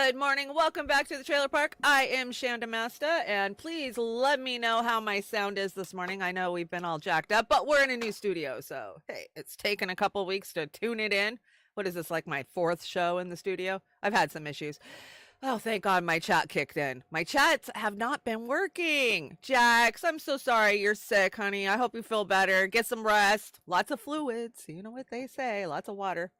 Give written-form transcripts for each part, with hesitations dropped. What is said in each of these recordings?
Good morning. Welcome back to the trailer park. I am Chanda-Masta, and please let me know how my sound is this morning. I know we've been all jacked up, but we're in a new studio, so hey, it's taken a couple weeks to tune it in. What is this, like my fourth show in the studio? I've had some issues. Oh, thank God my chat kicked in. My chats have not been working. Jax, I'm so sorry you're sick, honey. I hope you feel better. Get some rest. Lots of fluids. You know what they say. Lots of water.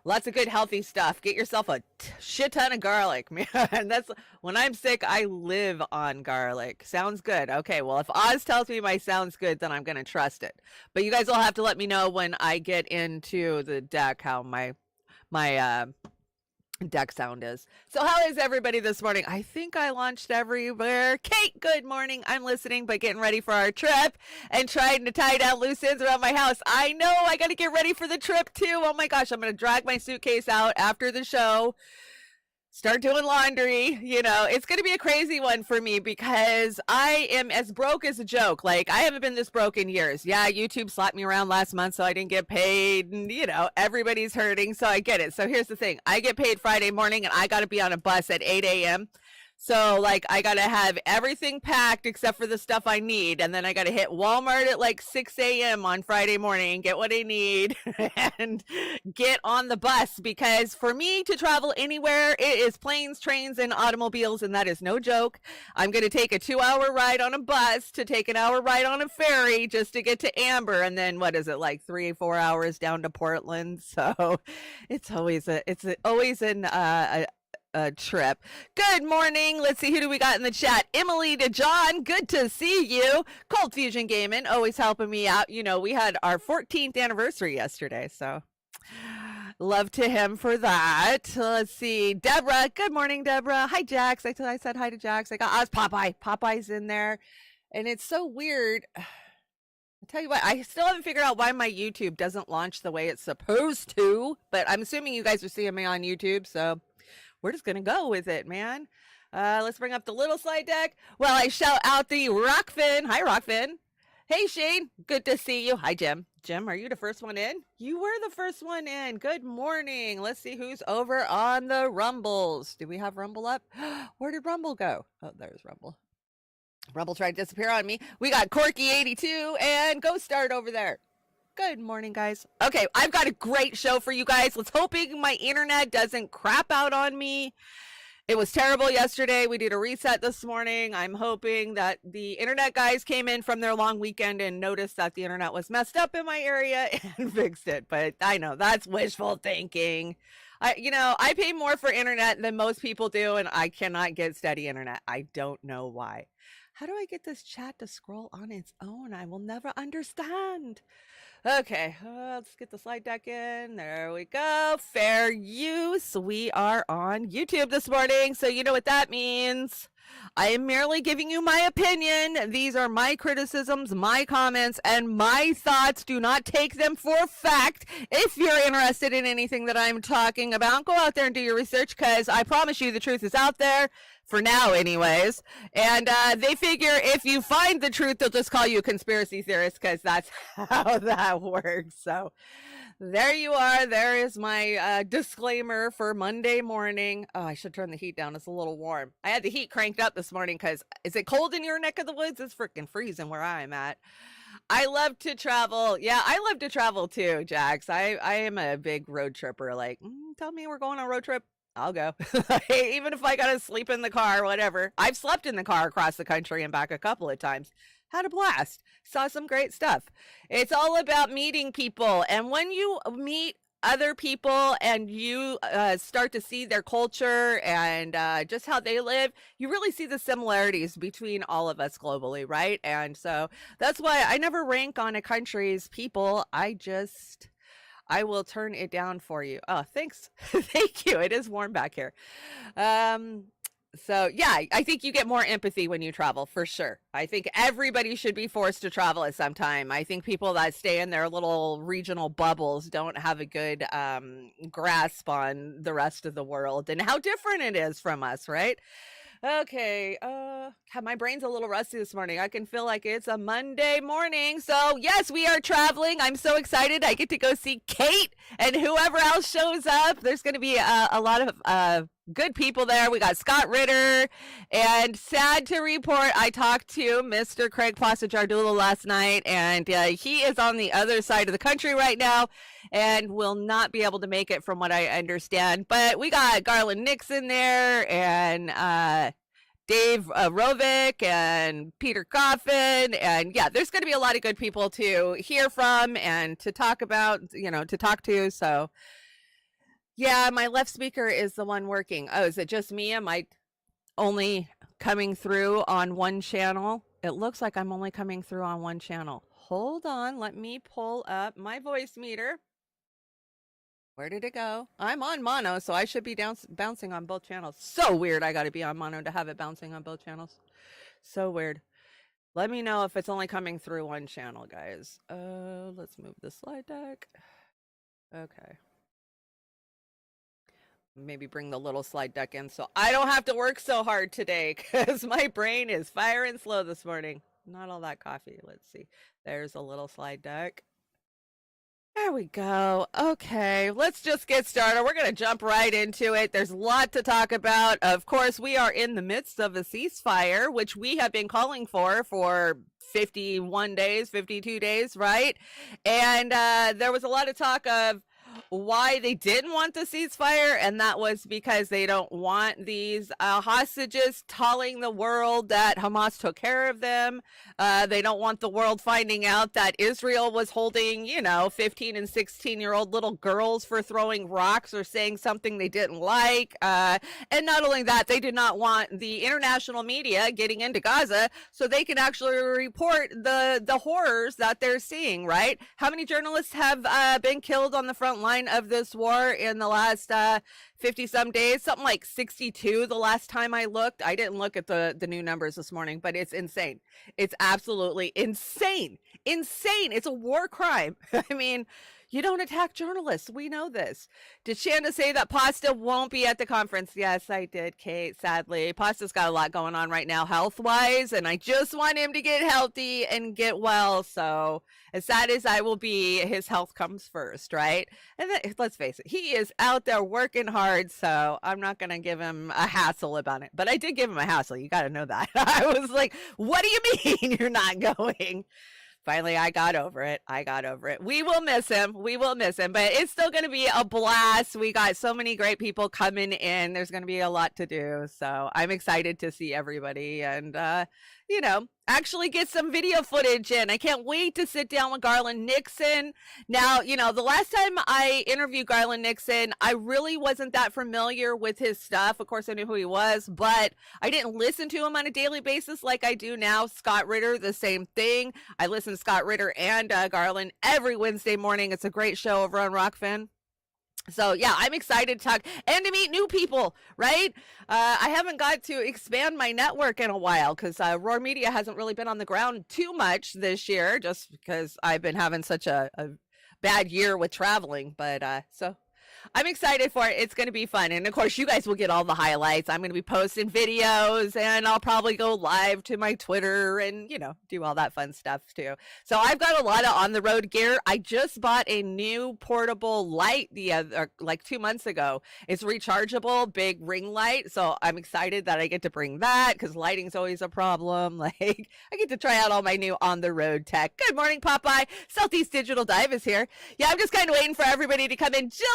Lots of good healthy stuff. Get yourself a shit ton of garlic, man. That's when I'm sick, I live on garlic. Sounds good. Okay, well, if Oz tells me my sound's good, then I'm gonna trust it. But you guys will have to let me know when I get into the deck how my deck sound is. So how is everybody this morning? I think I launched everywhere. Kate, good morning. I'm listening, but getting ready for our trip and trying to tie down loose ends around my house. I know I got to get ready for the trip too. Oh my gosh, I'm going to drag my suitcase out after the show. Start doing laundry. You know, it's going to be a crazy one for me because I am as broke as a joke. Like, I haven't been this broke in years. Yeah, YouTube slapped me around last month, so I didn't get paid. And, you know, everybody's hurting, so I get it. So here's the thing. I get paid Friday morning, and I got to be on a bus at 8 a.m. So, like, I got to have everything packed except for the stuff I need. And then I got to hit Walmart at, like, 6 a.m. on Friday morning, get what I need, and get on the bus. Because for me to travel anywhere, it is planes, trains, and automobiles, and that is no joke. I'm going to take a 2-hour ride on a bus to take an hour ride on a ferry just to get to Amber. And then, what is it, like 3-4 hours down to Portland? So, it's always a trip. Good morning. Let's see, who do we got in the chat? Emily to John, good to see you. Cold Fusion Gaming, always helping me out. You know, we had our 14th anniversary yesterday, so love to him for that. Let's see, Deborah, good morning, Deborah. Hi, Jax. I said hi to Jax. I got Oz Popeye. Popeye's in there, and it's so weird. I tell you what, I still haven't figured out why my YouTube doesn't launch the way it's supposed to, but I'm assuming you guys are seeing me on YouTube, so we're just going to go with it, man. Let's bring up the little slide deck. Well, I shout out the Rokfin. Hi, Rokfin. Hey, Shane. Good to see you. Hi, Jim. Jim, are you the first one in? You were the first one in. Good morning. Let's see who's over on the Rumbles. Do we have Rumble up? Where did Rumble go? Oh, there's Rumble. Rumble tried to disappear on me. We got Corky82 and Ghost Start over there. Good morning, guys. Okay, I've got a great show for you guys. Let's hoping my internet doesn't crap out on me. It was terrible yesterday. We did a reset this morning. I'm hoping that the internet guys came in from their long weekend and noticed that the internet was messed up in my area and fixed it. But I know that's wishful thinking. I pay more for internet than most people do, and I cannot get steady internet. I don't know why. How do I get this chat to scroll on its own? I will never understand. Okay, let's get the slide deck in. There we go. Fair use. We are on YouTube this morning, so you know what that means. I am merely giving you my opinion. These are my criticisms, my comments, and my thoughts. Do not take them for fact. If you're interested in anything that I'm talking about, go out there and do your research, because I promise you the truth is out there. For now, anyways. And they figure if you find the truth, they'll just call you a conspiracy theorist, because that's how that works. So there you are. There is my disclaimer for Monday morning. Oh, I should turn the heat down. It's a little warm. I had the heat cranked up this morning because is it cold in your neck of the woods? It's freaking freezing where I'm at. I love to travel. Yeah, I love to travel too, Jax. I am a big road tripper. Like, tell me we're going on a road trip. I'll go. Even if I gotta sleep in the car, whatever. I've slept in the car across the country and back a couple of times. Had a blast. Saw some great stuff. It's all about meeting people. And when you meet other people and you start to see their culture and just how they live, you really see the similarities between all of us globally, right? And so that's why I never rank on a country's people. I will turn it down for you. Oh, thanks. Thank you. It is warm back here. So yeah, I think you get more empathy when you travel, for sure. I think everybody should be forced to travel at some time. I think people that stay in their little regional bubbles don't have a good grasp on the rest of the world and how different it is from us, right? Okay, God, my brain's a little rusty this morning. I can feel like it's a Monday morning. So, yes, we are traveling. I'm so excited. I get to go see Kate and whoever else shows up. There's going to be a lot of good people there. We got Scott Ritter, and sad to report, I talked to Mr. Craig Pasajardula last night, and he is on the other side of the country right now and will not be able to make it from what I understand. But we got Garland Nixon there, and Dave Rovick and Peter Coffin, and yeah, there's going to be a lot of good people to hear from and to talk about, to talk to. So yeah, my left speaker is the one working. Oh, is it just me? Am I only coming through on one channel? It looks like I'm only coming through on one channel. Hold on, let me pull up my voice meter. Where did it go? I'm on mono, so I should be bouncing on both channels. So weird I got to be on mono to have it bouncing on both channels. So weird. Let me know if it's only coming through one channel, guys. Let's move the slide deck. Okay. Maybe bring the little slide deck in so I don't have to work so hard today because my brain is firing slow this morning. Not all that coffee. Let's see. There's a little slide deck. There we go. Okay, let's just get started. We're going to jump right into it. There's a lot to talk about. Of course, we are in the midst of a ceasefire, which we have been calling for 51 days, 52 days, right? And there was a lot of talk of why they didn't want the ceasefire, and that was because they don't want these hostages telling the world that Hamas took care of them. They don't want the world finding out that Israel was holding, 15 and 16-year-old little girls for throwing rocks or saying something they didn't like. And not only that, they did not want the international media getting into Gaza so they can actually report the horrors that they're seeing, right? How many journalists have been killed on the front line of this war in the last 50 some days? Something like 62 the last time I looked. I didn't look at the new numbers this morning, but it's insane. It's absolutely insane. It's a war crime. I mean, you don't attack journalists. We know this. Did Chanda say that Pasta won't be at the conference? Yes, I did, Kate, sadly. Pasta's got a lot going on right now health-wise, and I just want him to get healthy and get well. So as sad as I will be, his health comes first, right? And then, let's face it, he is out there working hard, so I'm not going to give him a hassle about it. But I did give him a hassle. You got to know that. I was like, what do you mean you're not going? Finally, I got over it. We will miss him, but it's still going to be a blast. We got so many great people coming in. There's going to be a lot to do. So I'm excited to see everybody and, actually get some video footage in. I can't wait to sit down with Garland Nixon. Now, the last time I interviewed Garland Nixon, I really wasn't that familiar with his stuff. Of course, I knew who he was, but I didn't listen to him on a daily basis like I do now. Scott Ritter, the same thing. I listen to Scott Ritter and Garland every Wednesday morning. It's a great show over on Rokfin. So yeah, I'm excited to talk and to meet new people, right? I haven't got to expand my network in a while because Roar Media hasn't really been on the ground too much this year just because I've been having such a bad year with traveling. But so I'm excited for it. It's going to be fun. And of course, you guys will get all the highlights. I'm going to be posting videos and I'll probably go live to my Twitter and, do all that fun stuff too. So I've got a lot of on the road gear. I just bought a new portable light like 2 months ago. It's rechargeable, big ring light. So I'm excited that I get to bring that because lighting's always a problem. Like I get to try out all my new on the road tech. Good morning, Popeye. Southeast Digital Dive is here. Yeah, I'm just kind of waiting for everybody to come in. Jilly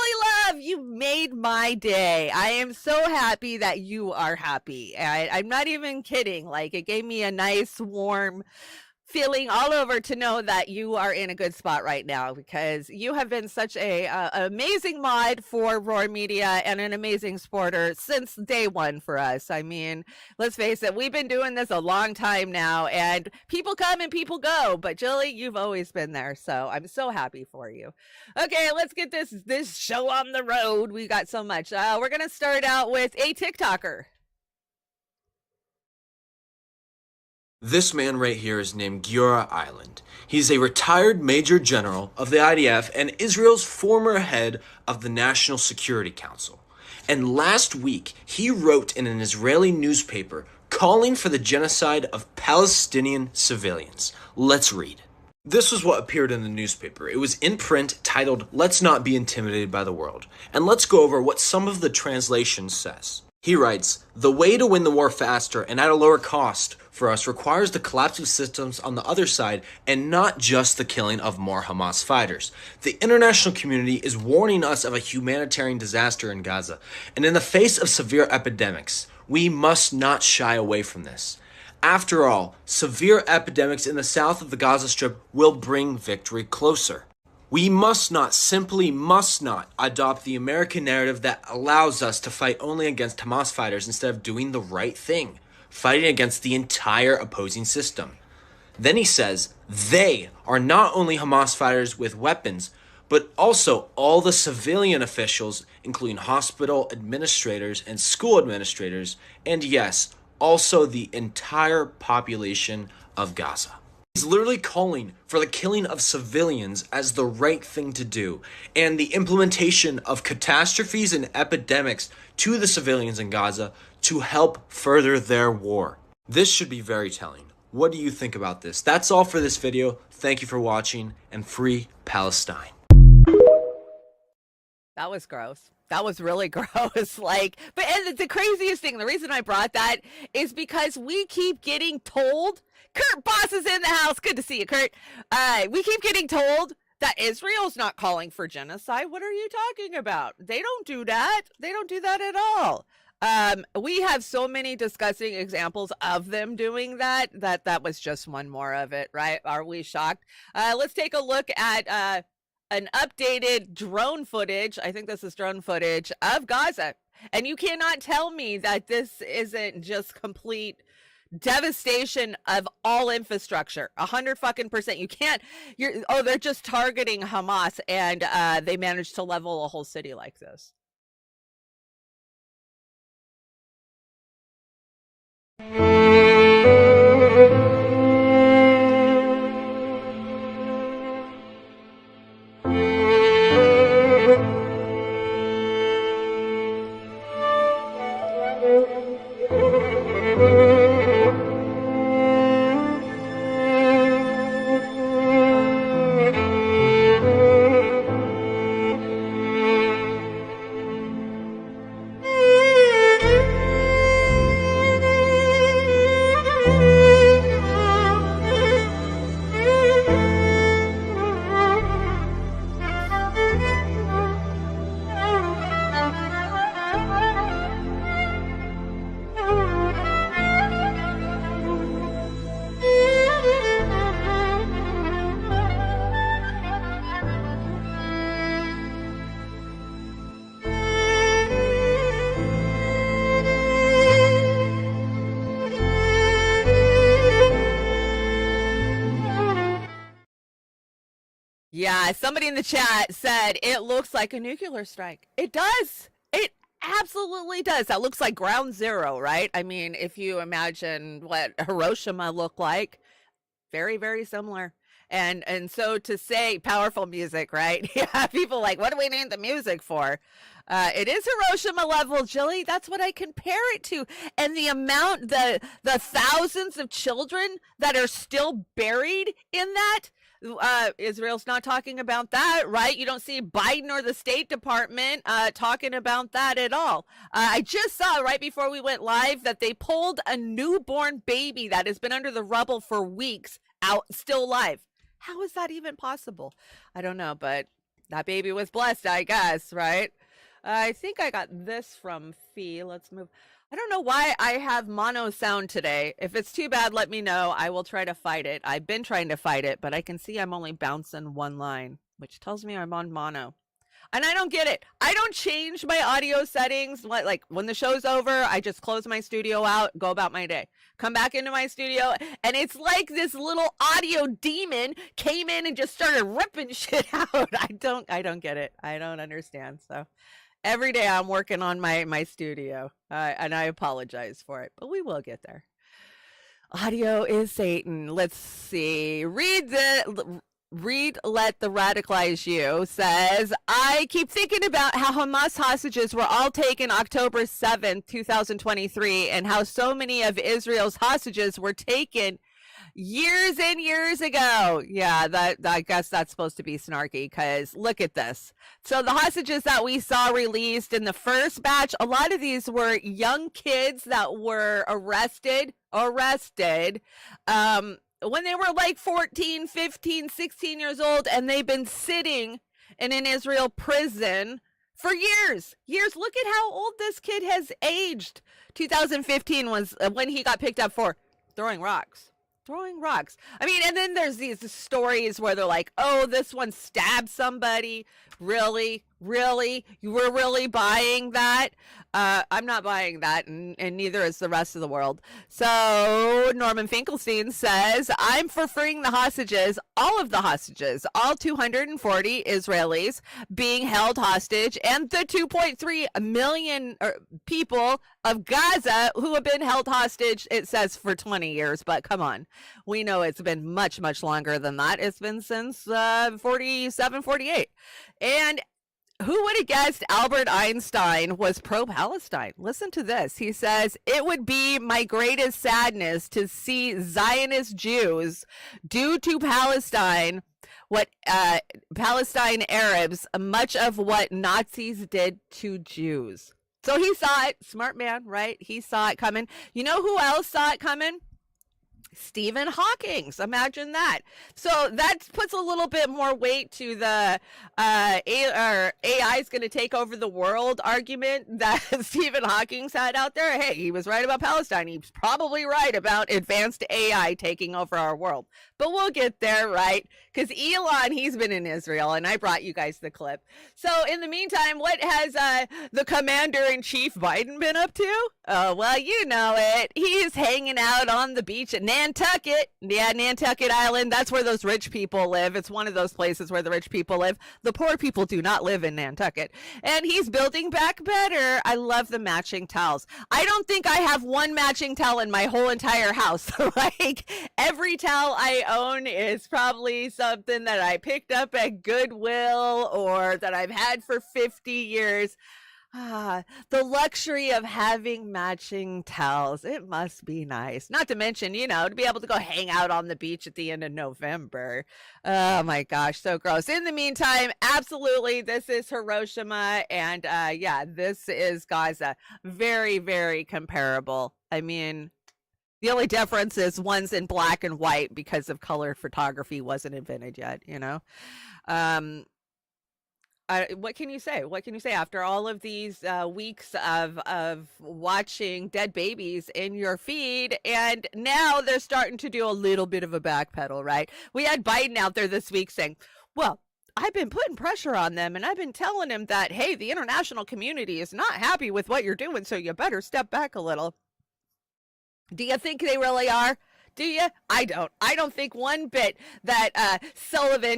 Love, you made my day. I am so happy that you are happy. I'm not even kidding. Like it gave me a nice warm feeling all over to know that you are in a good spot right now because you have been such a amazing mod for Roar Media and an amazing supporter since day one for us. I mean, let's face it, we've been doing this a long time now and people come and people go, but Jilly, you've always been there. So I'm so happy for you. Okay, let's get this show on the road. We got so much. We're going to start out with a TikToker. This man right here is named Giora Island. He's a retired Major General of the IDF and Israel's former head of the National Security Council. And last week, he wrote in an Israeli newspaper calling for the genocide of Palestinian civilians. Let's read. This was what appeared in the newspaper. It was in print, titled, "Let's Not Be Intimidated by the World." And let's go over what some of the translation says. He writes, "The way to win the war faster and at a lower cost for us requires the collapse of systems on the other side and not just the killing of more Hamas fighters. The international community is warning us of a humanitarian disaster in Gaza, and in the face of severe epidemics, we must not shy away from this. After all, severe epidemics in the south of the Gaza Strip will bring victory closer. We simply must not adopt the American narrative that allows us to fight only against Hamas fighters instead of doing the right thing, fighting against the entire opposing system." Then he says, they are not only Hamas fighters with weapons, but also all the civilian officials, including hospital administrators and school administrators, and yes, also the entire population of Gaza. He's literally calling for the killing of civilians as the right thing to do, and the implementation of catastrophes and epidemics to the civilians in Gaza to help further their war. This should be very telling. What do you think about this? That's all for this video. Thank you for watching, and free Palestine. That was gross. That was really gross. And the craziest thing, the reason I brought that is because we keep getting told, Kurt Boss is in the house. Good to see you, Kurt. We keep getting told that Israel's not calling for genocide. What are you talking about? They don't do that. They don't do that at all. We have so many disgusting examples of them doing that was just one more of it, right? Are we shocked? Let's take a look at an updated drone footage. I think this is drone footage of Gaza. And you cannot tell me that this isn't just complete devastation of all infrastructure. 100% you can't. They're just targeting Hamas, and they managed to level a whole city like this. Yeah, somebody in the chat said it looks like a nuclear strike. It does. It absolutely does. That looks like ground zero, right? I mean, if you imagine what Hiroshima looked like, very, very similar. And so to say powerful music, right? Yeah, people like, what do we need the music for? It is Hiroshima level, Jilly. That's what I compare it to. And the amount, the thousands of children that are still buried in that, Israel's not talking about that, right? You don't see Biden or the State Department talking about that at all. I just saw right before we went live that they pulled a newborn baby that has been under the rubble for weeks out, still alive. How is that even possible? I don't know, but that baby was blessed, I guess, right? I think I got this from Fee. Let's move. I don't know why I have mono sound today. If it's too bad, let me know. I will try to fight it. I've been trying to fight it, but I can see I'm only bouncing one line, which tells me I'm on mono. And I don't get it. I don't change my audio settings. Like when the show's over, I just close my studio out, go about my day, come back into my studio. And it's like this little audio demon came in and just started ripping shit out. I don't get it. I don't understand. So every day I'm working on my studio, and I apologize for it, but we will get there. Audio is Satan. Let's see. Let the Radicalize You says, I keep thinking about how Hamas hostages were all taken October 7th, 2023, and how so many of Israel's hostages were taken years and years ago. Yeah, I guess that's supposed to be snarky because look at this. So the hostages that we saw released in the first batch, a lot of these were young kids that were arrested when they were like 14, 15, 16 years old, and they've been sitting in an Israel prison for years. Look at how old this kid has aged. 2015 was when he got picked up for throwing rocks. I mean, and then there's these stories where they're like, oh, this one stabbed somebody. Really? You were really buying that? I'm not buying that, and neither is the rest of the world. So Norman Finkelstein says, I'm for freeing the hostages, all of the hostages, all 240 Israelis being held hostage, and the 2.3 million people of Gaza who have been held hostage, it says for 20 years, but come on. We know it's been much, much longer than that. It's been since 47, 48. And who would have guessed Albert Einstein was pro-Palestine? Listen to this. He says, it would be my greatest sadness to see Zionist Jews do to Palestine what Palestine Arabs, much of what Nazis did to Jews. So he saw it. Smart man, right? He saw it coming. You know who else saw it coming? Stephen Hawking. Imagine that. So that puts a little bit more weight to the AI is going to take over the world argument that Stephen Hawking's had out there. Hey, he was right about Palestine. He's probably right about advanced AI taking over our world. But we'll get there, right? Because Elon, he's been in Israel, and I brought you guys the clip. So in the meantime, what has the Commander-in-Chief Biden been up to? Oh, well, you know it. He's hanging out on the beach at Nantucket. Yeah, Nantucket Island. That's where those rich people live. It's one of those places where the rich people live. The poor people do not live in Nantucket. And he's building back better. I love the matching towels. I don't think I have one matching towel in my whole entire house. Like, every towel I own is probably something that I picked up at Goodwill or that I've had for 50 years. The luxury of having matching towels. It must be nice. Not to mention, you know, to be able to go hang out on the beach at the end of November. Oh my gosh, so gross. In the meantime, absolutely, this is Hiroshima, and yeah, this is Gaza. Very, very comparable. I mean, the only difference is one's in black and white because of color photography wasn't invented yet, you know? What can you say? What can you say after all of these weeks of watching dead babies in your feed? And now they're starting to do a little bit of a backpedal, right? We had Biden out there this week saying, well, I've been putting pressure on them, and I've been telling him that, hey, the international community is not happy with what you're doing, so you better step back a little. Do you think they really are? Do you? I don't think one bit that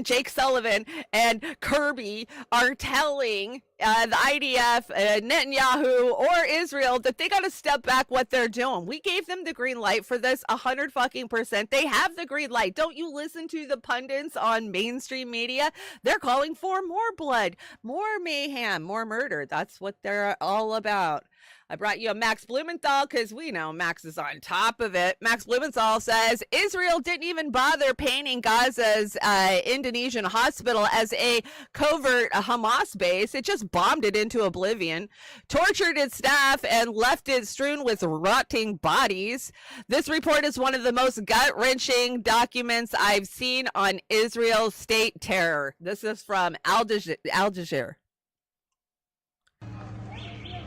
Jake Sullivan and Kirby are telling the IDF, Netanyahu, or Israel that they got to step back what they're doing. We gave them the green light for this 100%. They have the green light. Don't you listen to the pundits on mainstream media? They're calling for more blood, more mayhem, more murder. That's what they're all about. I brought you a Max Blumenthal because we know Max is on top of it. Max Blumenthal says Israel didn't even bother painting Gaza's Indonesian hospital as a covert Hamas base. It just bombed it into oblivion, tortured its staff, and left it strewn with rotting bodies. This report is one of the most gut-wrenching documents I've seen on Israel's state terror. This is from Al Jazeera.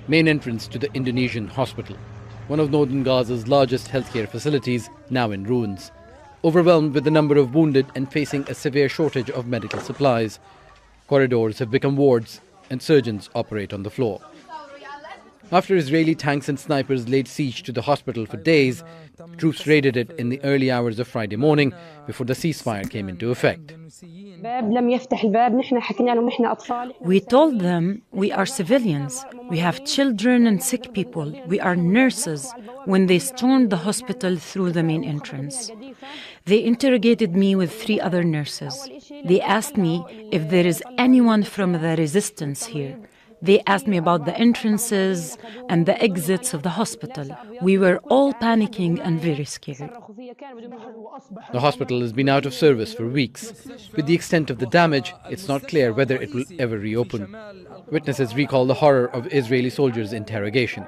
Main entrance to the Indonesian hospital, one of northern Gaza's largest healthcare facilities, now in ruins. Overwhelmed with the number of wounded and facing a severe shortage of medical supplies, corridors have become wards and surgeons operate on the floor. After Israeli tanks and snipers laid siege to the hospital for days, troops raided it in the early hours of Friday morning before the ceasefire came into effect. We told them we are civilians. We have children and sick people. We are nurses when they stormed the hospital through the main entrance. They interrogated me with 3 other nurses. They asked me if there is anyone from the resistance here. They asked me about the entrances and the exits of the hospital. We were all panicking and very scared. The hospital has been out of service for weeks. With the extent of the damage, it's not clear whether it will ever reopen. Witnesses recall the horror of Israeli soldiers' interrogation.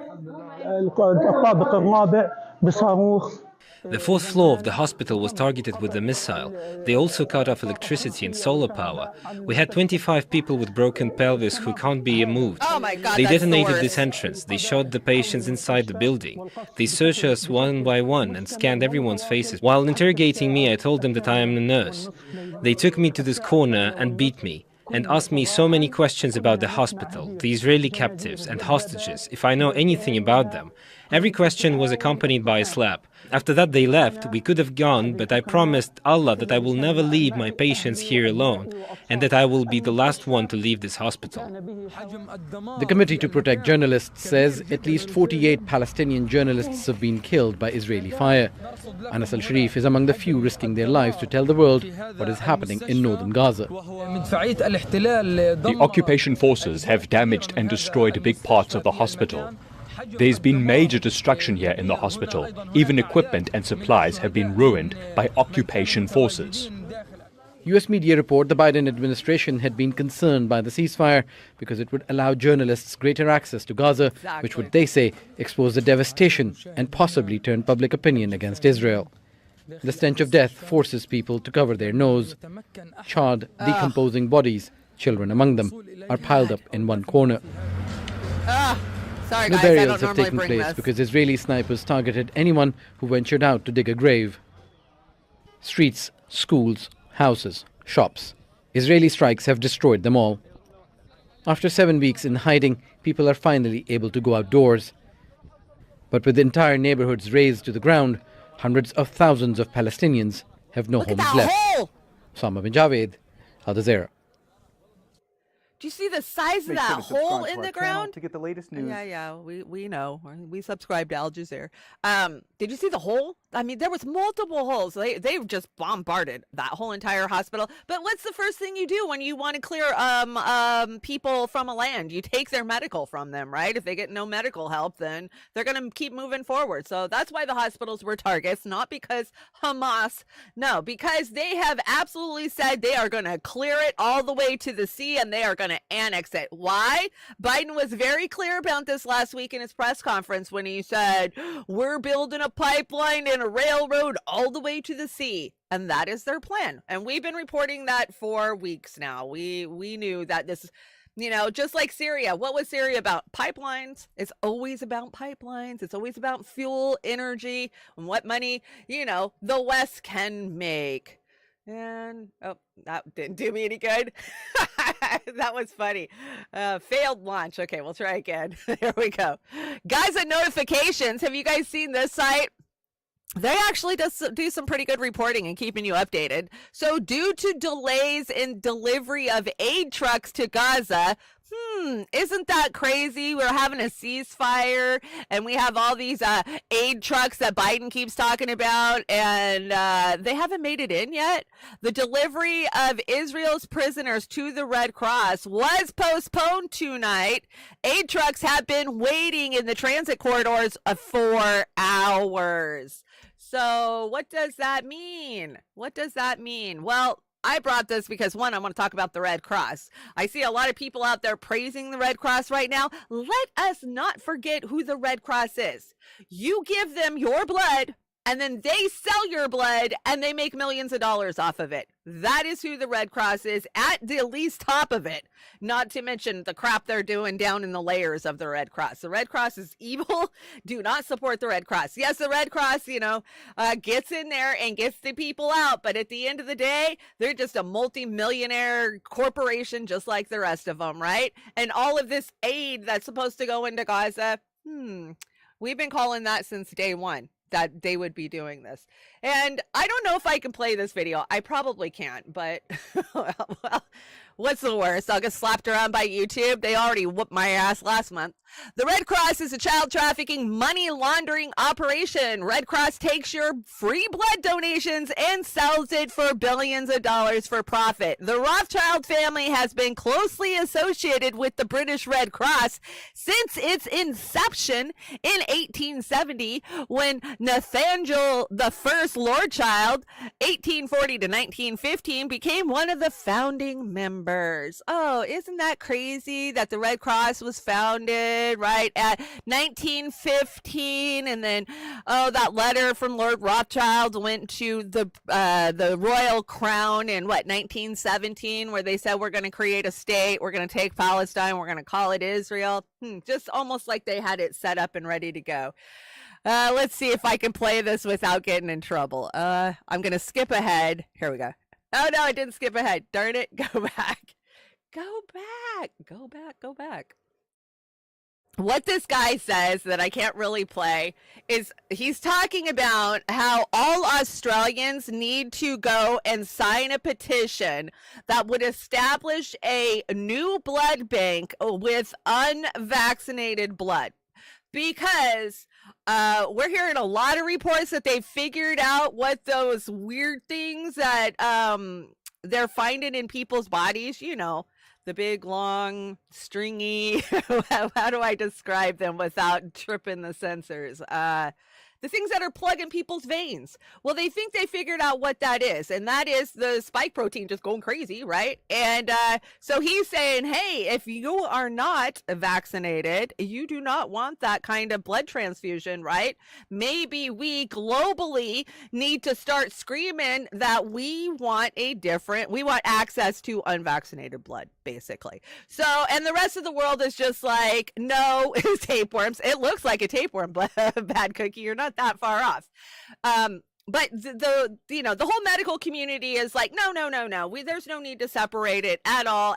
The 4th floor of the hospital was targeted with a missile. They also cut off electricity and solar power. We had 25 people with broken pelvis who can't be moved. Oh my God, They that's detonated the this worst. entrance. They shot the patients inside the building. They searched us one by one and scanned everyone's faces. While interrogating me, I told them that I am a nurse. They took me to this corner and beat me, and asked me so many questions about the hospital, the Israeli captives and hostages, if I know anything about them. Every question was accompanied by a slap. After that they left. We could have gone, but I promised Allah that I will never leave my patients here alone, and that I will be the last one to leave this hospital. The Committee to Protect Journalists says at least 48 Palestinian journalists have been killed by Israeli fire. Anas al-Sharif is among the few risking their lives to tell the world what is happening in northern Gaza. The occupation forces have damaged and destroyed big parts of the hospital. There's been major destruction here in the hospital. Even equipment and supplies have been ruined by occupation forces. US media report the Biden administration had been concerned by the ceasefire because it would allow journalists greater access to Gaza, which would, they say, expose the devastation and possibly turn public opinion against Israel. The stench of death forces people to cover their nose. Charred, decomposing bodies, children among them, are piled up in one corner. Sorry No guys, I burials don't have normally taken bring place this. because Israeli snipers targeted anyone who ventured out to dig a grave. Streets, schools, houses, shops. Israeli strikes have destroyed them all. After 7 weeks in hiding, people are finally able to go outdoors. But with entire neighborhoods razed to the ground, hundreds of thousands of Palestinians have no Look at homes that left. hole! Osama bin Javed, Al Jazeera. Do you see the size of Make that sure to subscribe hole to in our the channel ground? to get the latest news. Yeah, we know. We subscribe to Al Jazeera. Did you see the hole? I mean, there was multiple holes. They just bombarded that whole entire hospital. But what's the first thing you do when you want to clear people from a land? You take their medical from them, right? If they get no medical help, then they're going to keep moving forward. So that's why the hospitals were targets, not because Hamas. No, because they have absolutely said they are going to clear it all the way to the sea and they are going to annex it. Why? Biden was very clear about this last week in his press conference when he said, we're building a pipeline and a railroad all the way to the sea. And that is their plan. And we've been reporting that for weeks now. We knew that this, just like Syria. What was Syria about? Pipelines. It's always about pipelines. It's always about fuel, energy, and what money, the West can make. And, that didn't do me any good. That was funny. Failed launch. Okay, we'll try again. There we go. Gaza notifications. Have you guys seen this site? They actually do some pretty good reporting and keeping you updated. So due to delays in delivery of aid trucks to Gaza, isn't that crazy? We're having a ceasefire and we have all these aid trucks that Biden keeps talking about, and they haven't made it in yet. The delivery of Israel's prisoners to the Red Cross was postponed tonight. Aid trucks have been waiting in the transit corridors for hours. So what does that mean? What does that mean? Well, I brought this because, one, I want to talk about the Red Cross. I see a lot of people out there praising the Red Cross right now. Let us not forget who the Red Cross is. You give them your blood, and then they sell your blood, and they make millions of dollars off of it. That is who the Red Cross is, at the least top of it. Not to mention the crap they're doing down in the layers of the Red Cross. The Red Cross is evil. Do not support the Red Cross. Yes, the Red Cross, gets in there and gets the people out. But at the end of the day, they're just a multi-millionaire corporation just like the rest of them, right? And all of this aid that's supposed to go into Gaza, we've been calling that since day one. that they would be doing this. And I don't know if I can play this video. I probably can't, but well, what's the worst? I'll get slapped around by YouTube. They already whooped my ass last month. The Red Cross is a child trafficking money laundering operation. Red Cross takes your free blood donations and sells it for billions of dollars for profit. The Rothschild family has been closely associated with the British Red Cross since its inception in 1870 when Nathaniel the First Lord Child, 1840 to 1915, became one of the founding members. Oh, isn't that crazy that the Red Cross was founded right at 1915, and then that letter from Lord Rothschild went to the royal crown in 1917, where they said we're going to create a state, we're going to take Palestine, we're going to call it Israel. Just almost like they had it set up and ready to go. Let's see if I can play this without getting in trouble. I'm going to skip ahead. Here we go. Oh no, I didn't skip ahead. Darn it. Go back. Go back. What this guy says that I can't really play is he's talking about how all Australians need to go and sign a petition that would establish a new blood bank with unvaccinated blood. Because we're hearing a lot of reports that they figured out what those weird things that they're finding in people's bodies, you know, the big, long, stringy, how do I describe them without tripping the censors? The things that are plugging people's veins. Well, they think they figured out what that is, and that is the spike protein just going crazy, right? And so he's saying, hey, if you are not vaccinated, you do not want that kind of blood transfusion, right? Maybe we globally need to start screaming that we want access to unvaccinated blood, basically. So, and the rest of the world is just like, no, tapeworms. It looks like a tapeworm, but bad cookie, you're not that far off. But the whole medical community is like, no, there's no need to separate it at all.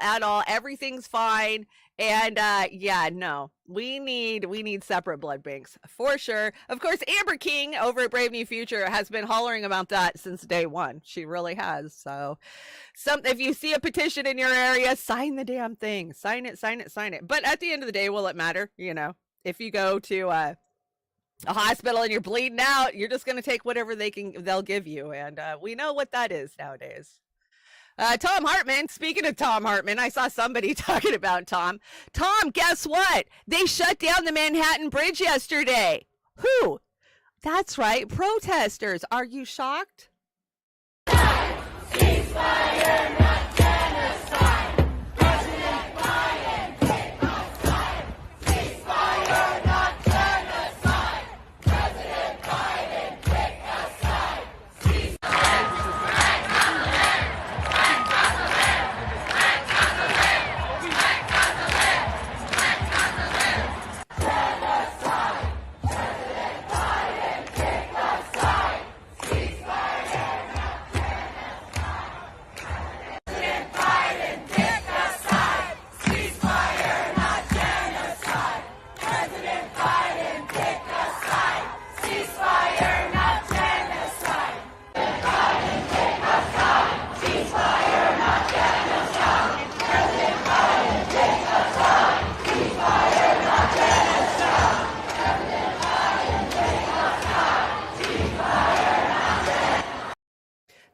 Everything's fine. And no, we need separate blood banks for sure. Of course, Amber King over at Brave New Future has been hollering about that since day one. She really has. So if you see a petition in your area, sign the damn thing. Sign it. But at the end of the day, will it matter? You know, if you go to a hospital and you're bleeding out, you're just going to take whatever they'll give you. And we know what that is nowadays. Tom Hartman, speaking of Tom Hartman, I saw somebody talking about Tom. Tom, guess what? They shut down the Manhattan Bridge yesterday. Who? That's right, protesters. Are you shocked? Ceasefire, not genocide. President Biden, take our side. Ceasefire, not genocide. President Biden, take our side.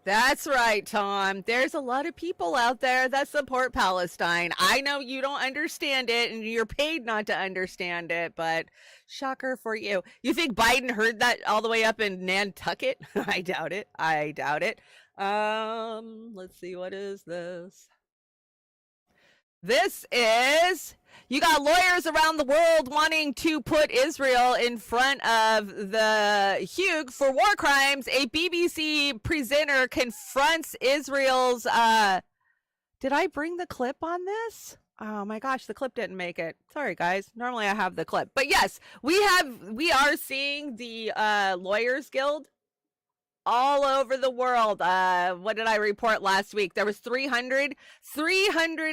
That's right, Tom. There's a lot of people out there that support Palestine. I know you don't understand it and you're paid not to understand it, but shocker for you. You think Biden heard that all the way up in Nantucket? I doubt it. Let's see, what is this? This is, you got lawyers around the world wanting to put Israel in front of the Hague for war crimes. A BBC presenter confronts Israel's, did I bring the clip on this? Oh my gosh, the clip didn't make it. Sorry guys, normally I have the clip. But yes, we are seeing the Lawyers Guild all over the world. What did I report last week? There was 300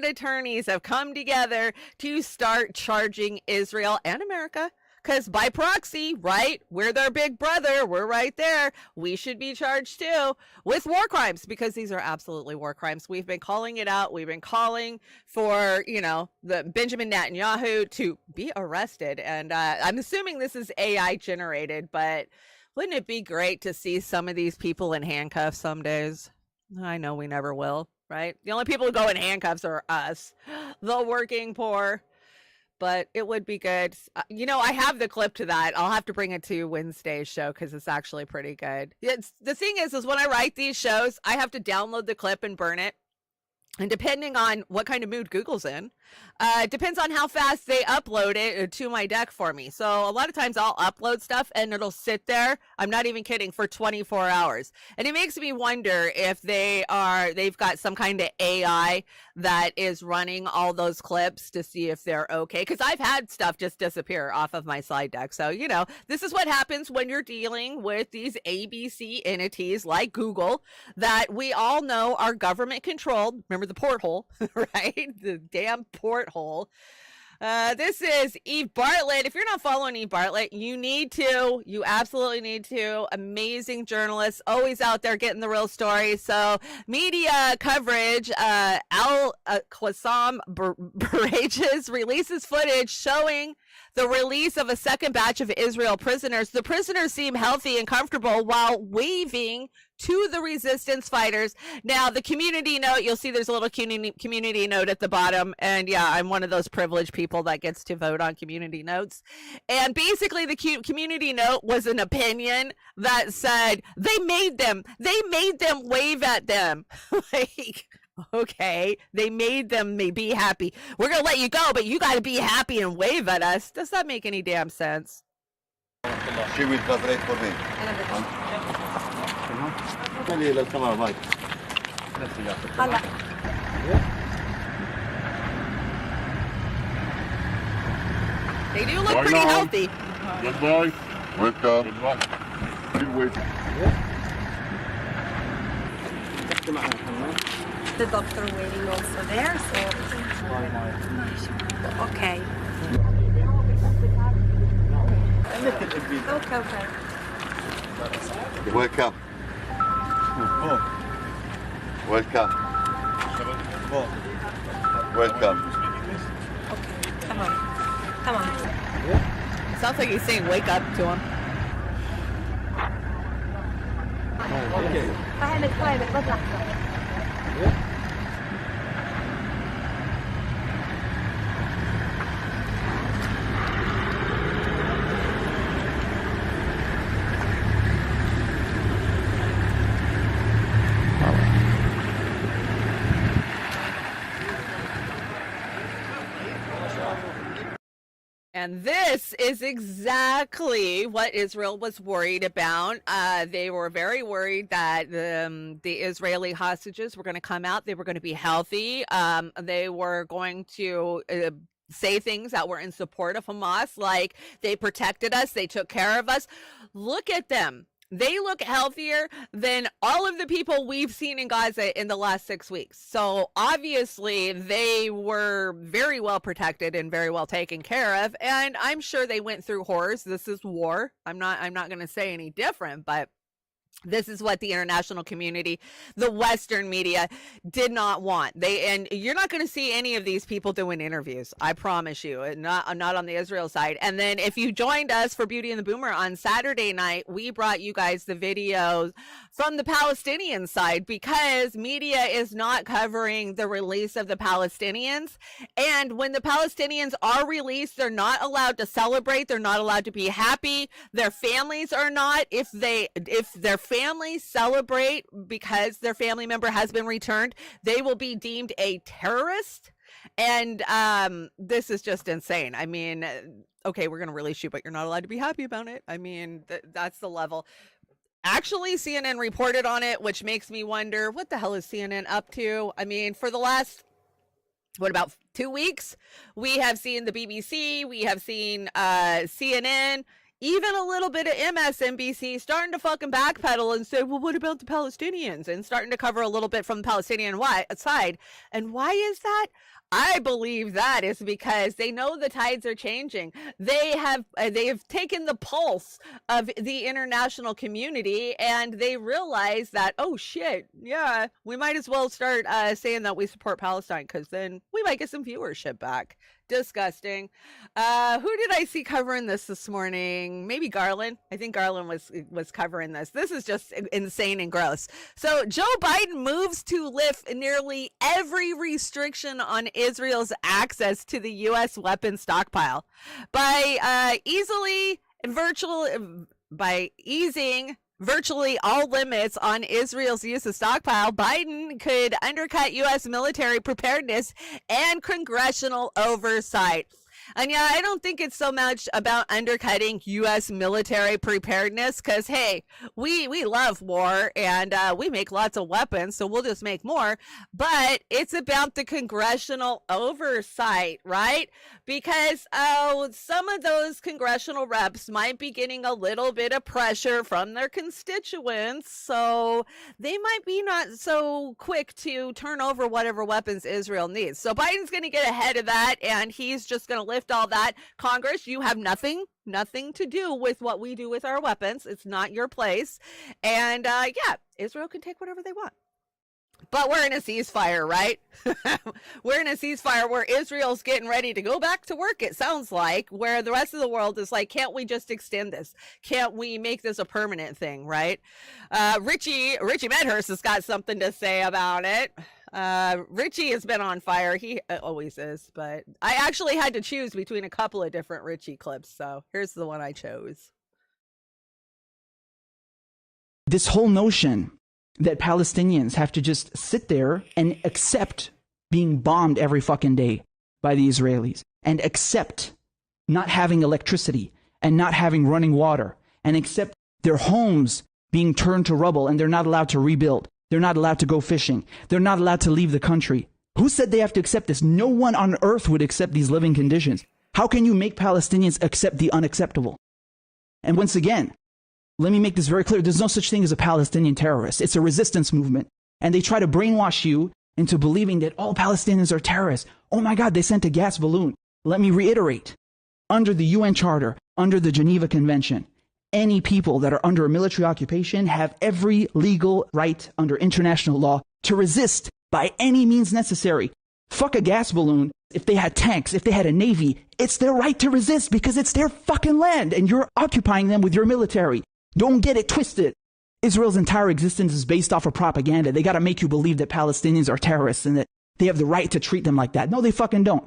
attorneys have come together to start charging Israel and America, because by proxy, right? We're their big brother. We're right there. We should be charged too with war crimes, because these are absolutely war crimes. We've been calling it out. We've been calling for, the Benjamin Netanyahu to be arrested. And I'm assuming this is AI generated, but wouldn't it be great to see some of these people in handcuffs some days? I know we never will, right? The only people who go in handcuffs are us, the working poor. But it would be good. I have the clip to that. I'll have to bring it to Wednesday's show because it's actually pretty good. The thing is when I write these shows, I have to download the clip and burn it. And depending on what kind of mood Google's in, depends on how fast they upload it to my deck for me. So a lot of times I'll upload stuff and it'll sit there, I'm not even kidding, for 24 hours. And it makes me wonder if they've got some kind of AI that is running all those clips to see if they're okay. Because I've had stuff just disappear off of my slide deck. So, this is what happens when you're dealing with these ABC entities like Google that we all know are government controlled. Remember the porthole, right? The damn porthole. This is Eve Bartlett. If you're not following Eve Bartlett, you need to. You absolutely need to. Amazing journalist, always out there getting the real story. So media coverage, Al Qassam Barages releases footage showing the release of a second batch of Israel prisoners. The prisoners seem healthy and comfortable while waving to the resistance fighters. Now, the community note, you'll see there's a little community note at the bottom. And yeah, I'm one of those privileged people that gets to vote on community notes. And basically, the community note was an opinion that said they made them wave at them. Like, okay, they made them be happy. We're going to let you go, but you got to be happy and wave at us. Does that make any damn sense? She will translate for me. They do look pretty healthy. Goodbye. Welcome. Good wait. The doctor waiting also there, so okay. Okay. Welcome. Welcome. Welcome. Okay, come on. Sounds like he's saying wake up to him. And this is exactly what Israel was worried about. They were very worried that the Israeli hostages were going to come out. They were going to be healthy. They were going to say things that were in support of Hamas, like they protected us, they took care of us. Look at them. They look healthier than all of the people we've seen in Gaza in the last 6 weeks. So obviously they were very well protected and very well taken care of. And I'm sure they went through horrors. This is war. I'm not going to say any different, but this is what the international community, the Western media, did not want. And you're not going to see any of these people doing interviews. I promise you. Not on the Israel side. And then if you joined us for Beauty and the Boomer on Saturday night, we brought you guys the videos from the Palestinian side, because media is not covering the release of the Palestinians. And when the Palestinians are released, they're not allowed to celebrate. They're not allowed to be happy. Their families are not. If their families celebrate because their family member has been returned, they will be deemed a terrorist. And this is just insane. I mean, okay, we're going to release you, but you're not allowed to be happy about it. I mean, that's the level. Actually, CNN reported on it, which makes me wonder, what the hell is CNN up to? I mean, for the last, about 2 weeks, we have seen the BBC, we have seen CNN, even a little bit of MSNBC starting to fucking backpedal and say, well, what about the Palestinians? And starting to cover a little bit from the Palestinian side. And why is that? I believe that is because they know the tides are changing. They have taken the pulse of the international community, and they realize that, oh shit, yeah, we might as well start saying that we support Palestine, because then we might get some viewership back. Disgusting. Who did I see covering this morning? Maybe Garland. I think Garland was covering this. This is just insane and gross. So Joe Biden moves to lift nearly every restriction on Israel's access to the U.S. weapons stockpile by easing virtually all limits on Israel's use of stockpile. Biden could undercut U.S. military preparedness and congressional oversight. And yeah, I don't think it's so much about undercutting U.S. military preparedness, because, hey, we love war, and we make lots of weapons, so we'll just make more. But it's about the congressional oversight, right? Because some of those congressional reps might be getting a little bit of pressure from their constituents, so they might be not so quick to turn over whatever weapons Israel needs. So Biden's going to get ahead of that, and he's just going to lift all that. Congress, you have nothing to do with what we do with our weapons. It's not your place. And yeah, Israel can take whatever they want. But we're in a ceasefire, right? We're in a ceasefire where Israel's getting ready to go back to work, it sounds like, where the rest of the world is like, can't we just extend this? Can't we make this a permanent thing, right? Richie Medhurst has got something to say about it. Richie has been on fire. He always is, but I actually had to choose between a couple of different Richie clips, so here's the one I chose. This whole notion that Palestinians have to just sit there and accept being bombed every fucking day by the Israelis, and accept not having electricity and not having running water, and accept their homes being turned to rubble, and they're not allowed to rebuild. They're not allowed to go fishing. They're not allowed to leave the country. Who said they have to accept this? No one on earth would accept these living conditions. How can you make Palestinians accept the unacceptable? And once again, let me make this very clear. There's no such thing as a Palestinian terrorist. It's a resistance movement. And they try to brainwash you into believing that all Palestinians are terrorists. Oh my God, they sent a gas balloon. Let me reiterate. Under the UN Charter, under the Geneva Convention, any people that are under a military occupation have every legal right under international law to resist by any means necessary. Fuck a gas balloon. If they had tanks, if they had a navy, it's their right to resist because it's their fucking land and you're occupying them with your military. Don't get it twisted. Israel's entire existence is based off of propaganda. They got to make you believe that Palestinians are terrorists and that they have the right to treat them like that. No, they fucking don't.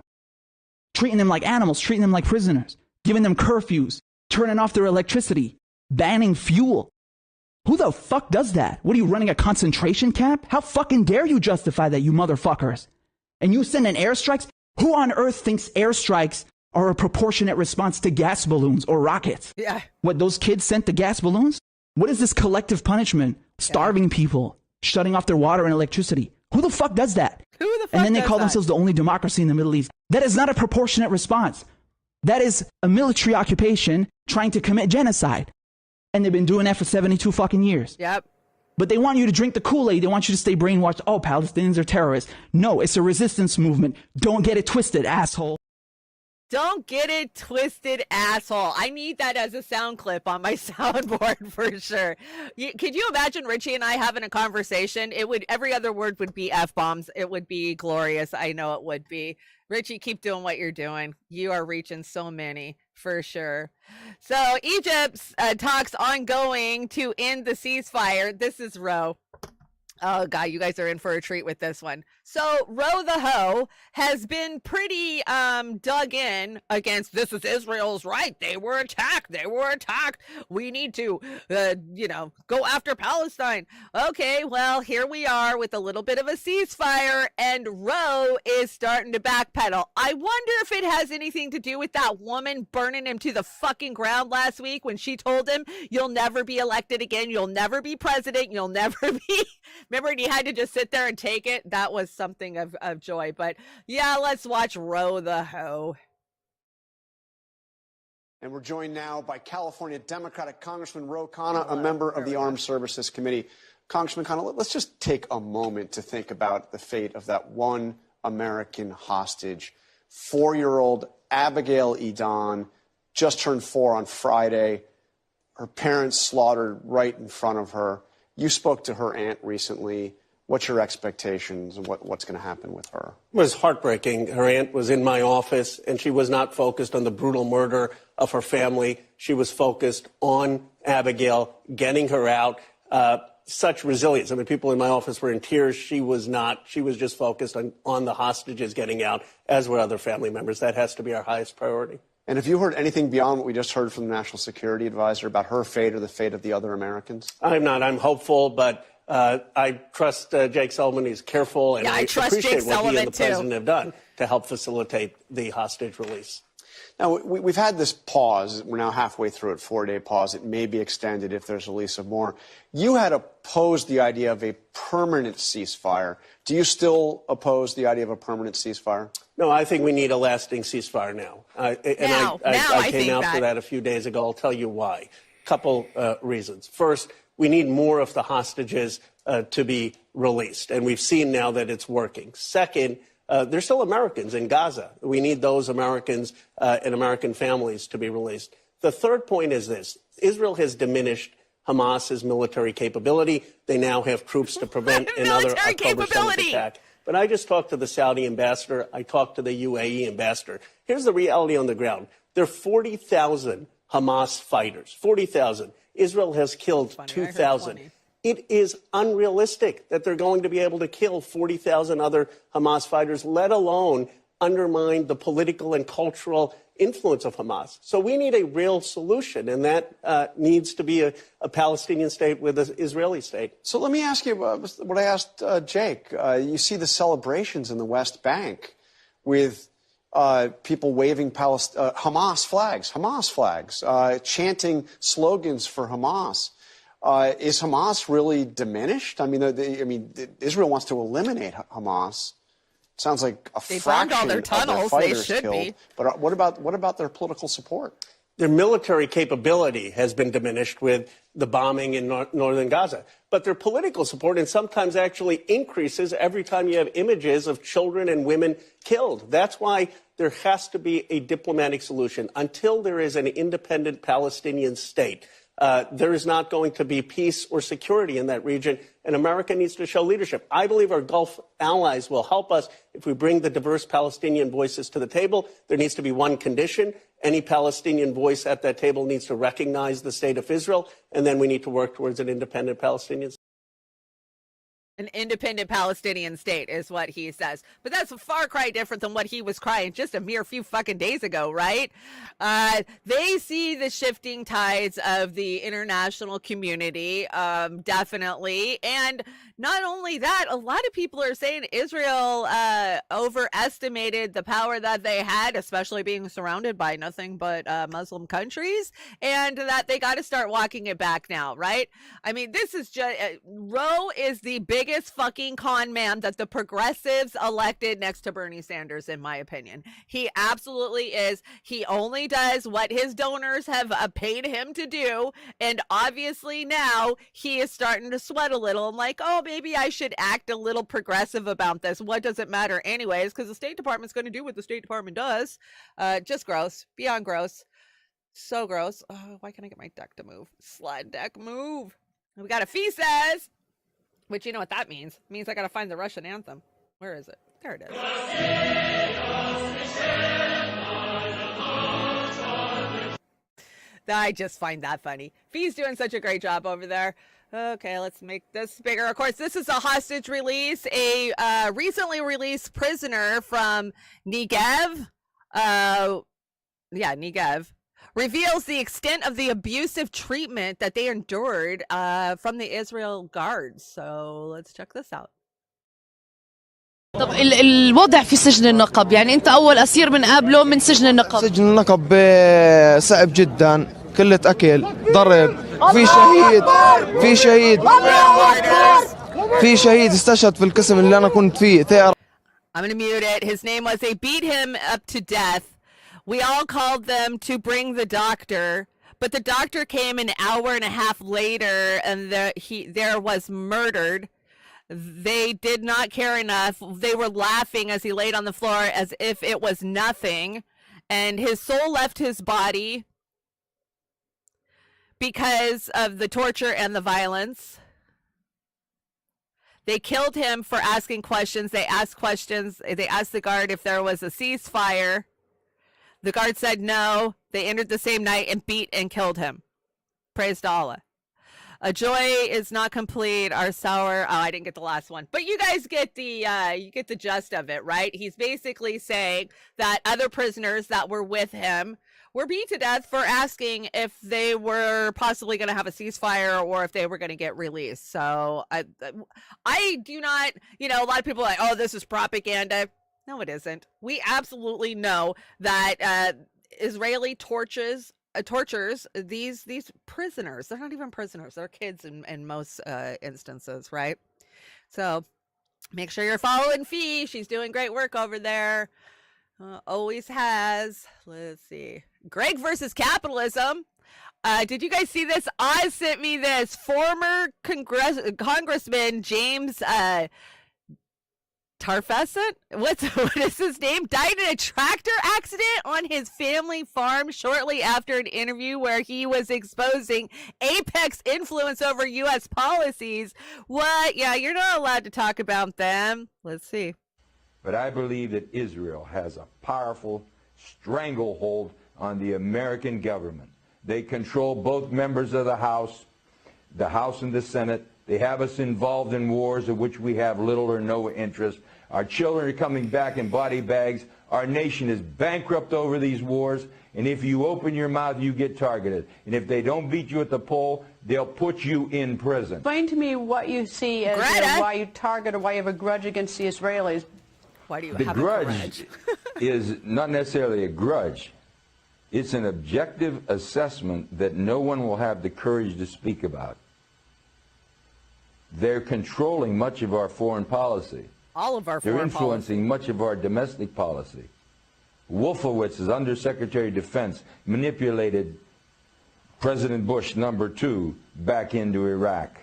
Treating them like animals, treating them like prisoners, giving them curfews, turning off their electricity, banning fuel. Who the fuck does that? What are you, running a concentration camp? How fucking dare you justify that, you motherfuckers? And you send in airstrikes? Who on earth thinks airstrikes are a proportionate response to gas balloons or rockets? Yeah. What, those kids sent the gas balloons? What is this collective punishment? Starving people, shutting off their water and electricity. Who the fuck does that? Who the fuck And then they does call that? themselves the only democracy in the Middle East. That is not a proportionate response. That is a military occupation trying to commit genocide. And they've been doing that for 72 fucking years. Yep. But they want you to drink the Kool-Aid. They want you to stay brainwashed. Oh, Palestinians are terrorists. No, it's a resistance movement. Don't get it twisted, asshole. Don't get it twisted, asshole. I need that as a sound clip on my soundboard for sure. Could you imagine Richie and I having a conversation? Every other word would be F-bombs. It would be glorious. I know it would be. Richie, keep doing what you're doing. You are reaching so many for sure. So Egypt's talks ongoing to end the ceasefire. This is Ro. Oh God, you guys are in for a treat with this one. So Ro the Ho has been pretty dug in against, this is Israel's right. They were attacked. We need to go after Palestine. Okay, well, here we are with a little bit of a ceasefire, and Ro is starting to backpedal. I wonder if it has anything to do with that woman burning him to the fucking ground last week when she told him, you'll never be elected again, you'll never be president, you'll never be. Remember, and he had to just sit there and take it. That was something of joy. But yeah, let's watch Ro the Ho. And we're joined now by California Democratic Congressman Ro Khanna, a member of the Armed Services Committee. Congressman Khanna, let's just take a moment to think about the fate of that one American hostage. 4-year-old Abigail Edan just turned 4 on Friday. Her parents slaughtered right in front of her. You spoke to her aunt recently. What's your expectations and what's going to happen with her? It was heartbreaking. Her aunt was in my office, and she was not focused on the brutal murder of her family. She was focused on Abigail, getting her out. Such resilience. I mean, people in my office were in tears. She was not. She was just focused on the hostages getting out, as were other family members. That has to be our highest priority. And have you heard anything beyond what we just heard from the National Security Advisor about her fate or the fate of the other Americans? I'm not. I'm hopeful, but I trust Jake Sullivan. He's careful, and I trust appreciate Jake what Sullivan he and the too. president have done to help facilitate the hostage release. Now, we've had this pause. We're now halfway through it, 4-day pause. It may be extended if there's a release of more. You had opposed the idea of a permanent ceasefire. Do you still oppose the idea of a permanent ceasefire? No, I think we need a lasting ceasefire now. I came out for that a few days ago. I'll tell you why. Couple reasons. First, we need more of the hostages to be released, and we've seen now that it's working. Second, there's still Americans in Gaza. We need those Americans and American families to be released. The third point is this. Israel has diminished Hamas's military capability. They now have troops to prevent another October 7th attack. But I just talked to the Saudi ambassador. I talked to the UAE ambassador. Here's the reality on the ground. There are 40,000 Hamas fighters, 40,000. Israel has killed 2,000. It is unrealistic that they're going to be able to kill 40,000 other Hamas fighters, let alone undermine the political and cultural influence of Hamas. So we need a real solution, and that needs to be a Palestinian state with an Israeli state. So let me ask you what I asked Jake. You see the celebrations in the West Bank with people waving Hamas flags, chanting slogans for Hamas. Is Hamas really diminished? I mean, Israel wants to eliminate Hamas. It sounds like they fraction bombed all their tunnels. of their fighters they should killed. Be. But what about their political support? Their military capability has been diminished with the bombing in northern Gaza. But their political support, and sometimes actually increases every time you have images of children and women killed. That's why there has to be a diplomatic solution. Until there is an independent Palestinian state, there is not going to be peace or security in that region, and America needs to show leadership. I believe our Gulf allies will help us if we bring the diverse Palestinian voices to the table. There needs to be one condition. Any Palestinian voice at that table needs to recognize the state of Israel, and then we need to work towards an independent Palestinian state. An independent Palestinian state is what he says. But that's a far cry different than what he was crying just a mere few fucking days ago, right? They see the shifting tides of the international community, definitely. And not only that, a lot of people are saying Israel overestimated the power that they had, especially being surrounded by nothing but Muslim countries, and that they got to start walking it back now, right? I mean, this is just, Roe is the biggest fucking con man that the progressives elected next to Bernie Sanders, in my opinion. He absolutely is. He only does what his donors have paid him to do, and obviously now he is starting to sweat a little and like, oh, maybe I should act a little progressive about this. What does it matter anyways? Because the State Department's going to do what the State Department does. Just gross. Beyond gross. So gross. Oh, why can't I get my deck to move? Slide deck, move. We got a fee says. Which, you know what that means? It means I gotta find the Russian anthem. Where is it? There it is. I just find that funny. Fee's doing such a great job over there. Okay, let's make this bigger. Of course, this is a hostage release. A recently released prisoner from Negev. Negev. Reveals the extent of the abusive treatment that they endured from the Israel guards. So let's check this out. طب الوضع في سجن النقب يعني أنت أول أسير بنقابله من سجن النقب. سجن النقب صعب جدا، قلة أكل، ضرب، في شهيد استشهد في القسم اللي أنا كنت فيه. I'm going to mute it. His name was, they beat him up to death. We all called them to bring the doctor, but the doctor came an hour and a half later and there was murdered. They did not care enough. They were laughing as he laid on the floor as if it was nothing. And his soul left his body because of the torture and the violence. They killed him for asking questions. They asked questions. They asked the guard if there was a ceasefire. The guard said no. They entered the same night and beat and killed him. Praise to Allah. A joy is not complete. Our sour. Oh, I didn't get the last one, but you guys get the gist of it, right? He's basically saying that other prisoners that were with him were beat to death for asking if they were possibly going to have a ceasefire or if they were going to get released. So I do not, a lot of people are like, oh, this is propaganda. No, it isn't. We absolutely know that Israeli tortures these prisoners. They're not even prisoners. They're kids in most instances, right? So make sure you're following Fee. She's doing great work over there. Always has. Let's see. Greg versus capitalism. Did you guys see this? Oz sent me this. Former Congressman James Tarfescent, what is his name, died in a tractor accident on his family farm shortly after an interview where he was exposing Apec's influence over U.S. policies. What? Yeah, you're not allowed to talk about them. Let's see. But I believe that Israel has a powerful stranglehold on the American government. They control both members of the House and the Senate. They have us involved in wars of which we have little or no interest. Our children are coming back in body bags. Our nation is bankrupt over these wars. And if you open your mouth, you get targeted. And if they don't beat you at the poll, they'll put you in prison. Explain to me what you see as why you target or why you have a grudge against the Israelis. Why do you have a grudge? The grudge is not necessarily a grudge. It's an objective assessment that no one will have the courage to speak about. They're controlling much of our foreign policy. All of our foreign policy. They're influencing much of our domestic policy. Wolfowitz, as Undersecretary of Defense, manipulated President Bush #2 back into Iraq.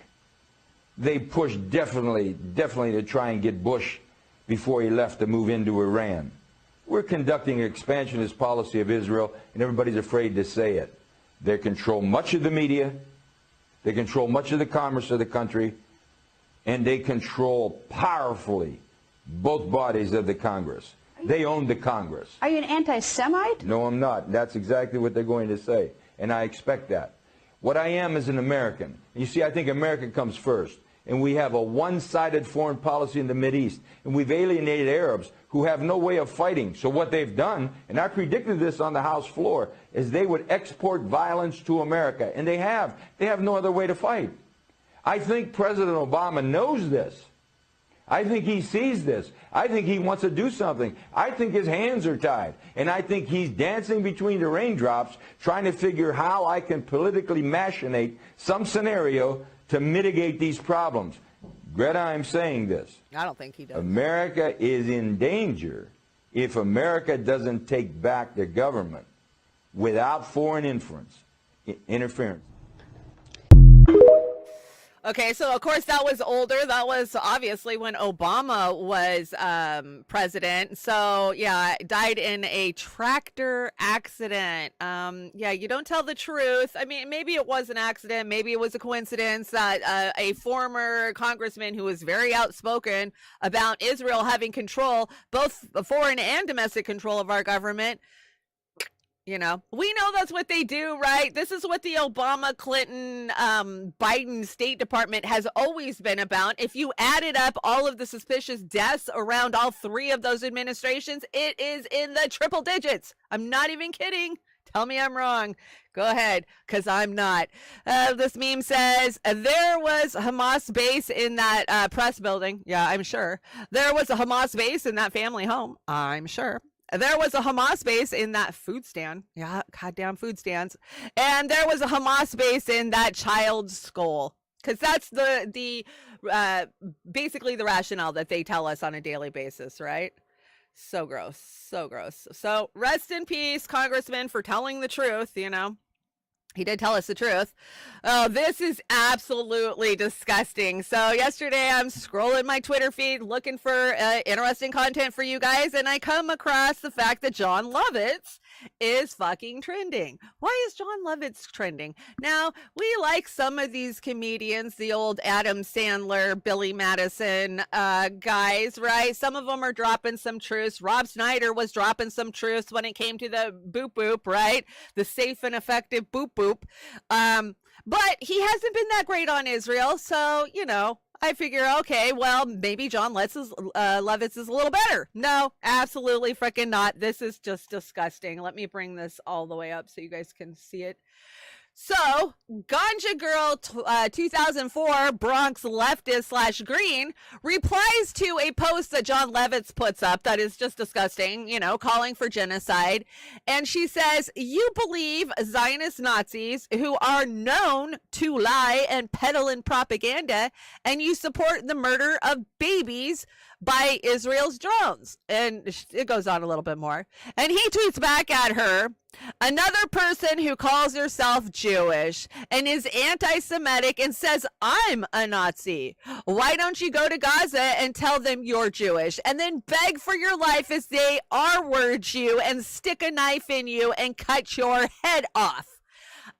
They pushed definitely to try and get Bush before he left to move into Iran. We're conducting an expansionist policy of Israel, and everybody's afraid to say it. They control much of the media. They control much of the commerce of the country. And they control powerfully both bodies of the Congress. They own the Congress. Are you an anti-Semite? No, I'm not. That's exactly what they're going to say, and I expect that. What I am is an American. You see, I think America comes first, and we have a one-sided foreign policy in the Mideast, and we've alienated Arabs who have no way of fighting. So what they've done, and I predicted this on the House floor, is they would export violence to America, and they have. They have no other way to fight. I think President Obama knows this. I think he sees this. I think he wants to do something. I think his hands are tied. And I think he's dancing between the raindrops, trying to figure how I can politically machinate some scenario to mitigate these problems. Greta, I'm saying this. I don't think he does. America is in danger if America doesn't take back the government without foreign interference. Okay, so of course that was older. That was obviously when Obama was president. So yeah, died in a tractor accident. Yeah, you don't tell the truth. I mean, maybe it was an accident. Maybe it was a coincidence that a former congressman who was very outspoken about Israel having control, both foreign and domestic control of our government. We know that's what they do, right? This is what the Obama, Clinton, Biden State Department has always been about. If you added up all of the suspicious deaths around all three of those administrations, it is in the triple digits. I'm not even kidding. Tell me I'm wrong. Go ahead, because I'm not. This meme says, there was a Hamas base in that press building. Yeah, I'm sure. There was a Hamas base in that family home. I'm sure. There was a Hamas base in that food stand. Yeah, goddamn food stands. And there was a Hamas base in that child's skull. Because that's the basically the rationale that they tell us on a daily basis, right? So gross. So gross. So rest in peace, Congressman, for telling the truth, He did tell us the truth. Oh, this is absolutely disgusting. So yesterday I'm scrolling my Twitter feed looking for interesting content for you guys, and I come across the fact that Jon Lovitz is fucking trending. Why is Jon Lovitz trending? Now, we like some of these comedians, the old Adam Sandler, Billy Madison guys, right? Some of them are dropping some truths. Rob Schneider was dropping some truths when it came to the boop boop, right? The safe and effective boop boop. But he hasn't been that great on Israel, so, you know, I figure, okay, well, maybe Jon Lovitz is a little better. No, absolutely freaking not. This is just disgusting. Let me bring this all the way up so you guys can see it. So, Ganja Girl 2004 Bronx leftist / green replies to a post that Jon Lovitz puts up that is just disgusting, you know, calling for genocide. And she says, you believe Zionist Nazis who are known to lie and peddle in propaganda, and you support the murder of babies by Israel's drones. And it goes on a little bit more. And he tweets back at her, another person who calls herself Jewish and is anti-Semitic and says, I'm a Nazi. Why don't you go to Gaza and tell them you're Jewish and then beg for your life as they R-word you and stick a knife in you and cut your head off?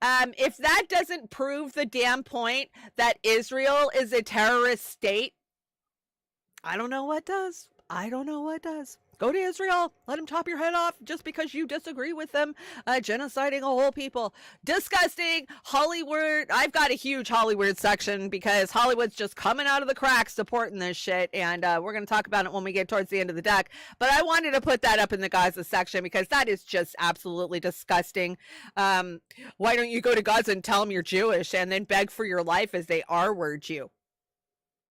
If that doesn't prove the damn point that Israel is a terrorist state, I don't know what does. I don't know what does. Go to Israel. Let them chop your head off just because you disagree with them genociding a whole people. Disgusting. Hollywood. I've got a huge Hollywood section because Hollywood's just coming out of the cracks supporting this shit. And we're going to talk about it when we get towards the end of the deck. But I wanted to put that up in the Gaza section because that is just absolutely disgusting. Why don't you go to Gaza and tell them you're Jewish and then beg for your life as they R-word you?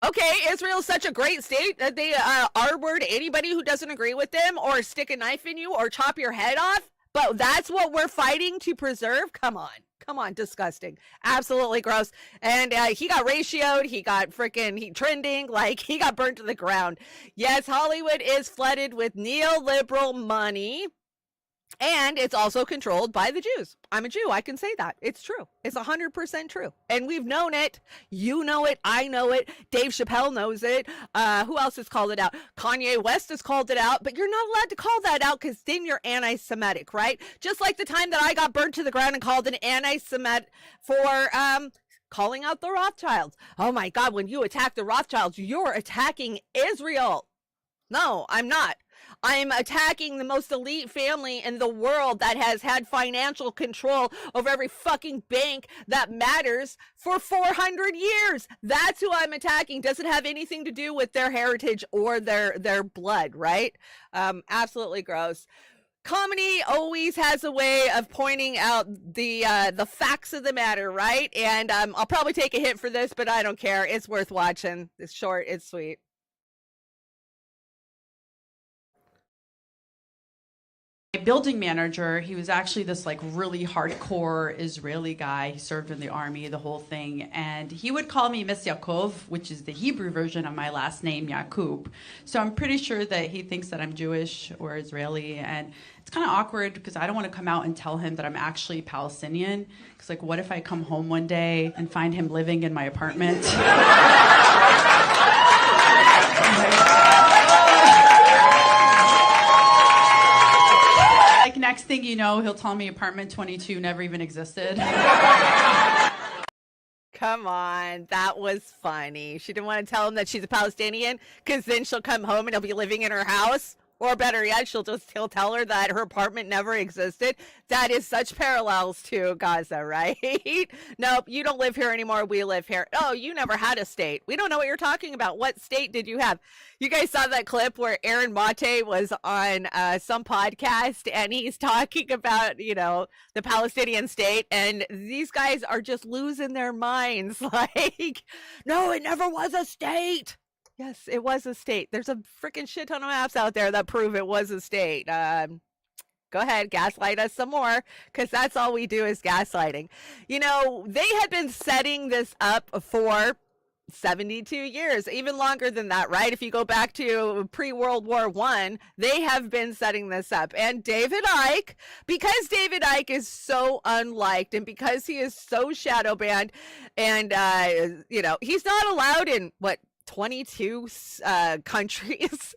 Okay, Israel's such a great state that they R-word anybody who doesn't agree with them or stick a knife in you or chop your head off, but that's what we're fighting to preserve? Come on, disgusting. Absolutely gross. And he got ratioed, he got freaking trending, like he got burnt to the ground. Yes, Hollywood is flooded with neoliberal money. And it's also controlled by the Jews. I'm a Jew. I can say that. It's true. It's 100% true. And we've known it. You know it. I know it. Dave Chappelle knows it. Who else has called it out? Kanye West has called it out. But you're not allowed to call that out because then you're anti-Semitic, right? Just like the time that I got burnt to the ground and called an anti-Semitic for calling out the Rothschilds. Oh my God, when you attack the Rothschilds, you're attacking Israel. No, I'm not. I'm attacking the most elite family in the world that has had financial control over every fucking bank that matters for 400 years. That's who I'm attacking. Doesn't have anything to do with their heritage or their blood, right? Absolutely gross. Comedy always has a way of pointing out the facts of the matter, right? And I'll probably take a hit for this, but I don't care. It's worth watching. It's short. It's sweet. Building manager, he was actually this like really hardcore Israeli guy. He served in the army, the whole thing, and he would call me Miss Yaakov, which is the Hebrew version of my last name, Yakub. So I'm pretty sure that he thinks that I'm Jewish or Israeli, and it's kind of awkward because I don't want to come out and tell him that I'm actually Palestinian. Because like, what if I come home one day and find him living in my apartment? Like next thing you know, he'll tell me apartment 22 never even existed. Come on, that was funny. She didn't want to tell him that she's a Palestinian because then she'll come home and he'll be living in her house. Or better yet, he'll tell her that her apartment never existed. That is such parallels to Gaza, right? Nope, you don't live here anymore. We live here. Oh, you never had a state. We don't know what you're talking about. What state did you have? You guys saw that clip where Aaron Mate was on some podcast and he's talking about, you know, the Palestinian state, and these guys are just losing their minds. Like, no, it never was a state. Yes, it was a state. There's a freaking shit ton of maps out there that prove it was a state. Go ahead, gaslight us some more, because that's all we do is gaslighting. You know, they had been setting this up for 72 years, even longer than that, right? If you go back to pre-World War I, they have been setting this up. And David Icke, because David Icke is so unliked and because he is so shadow banned, and you know, he's not allowed in 22 countries.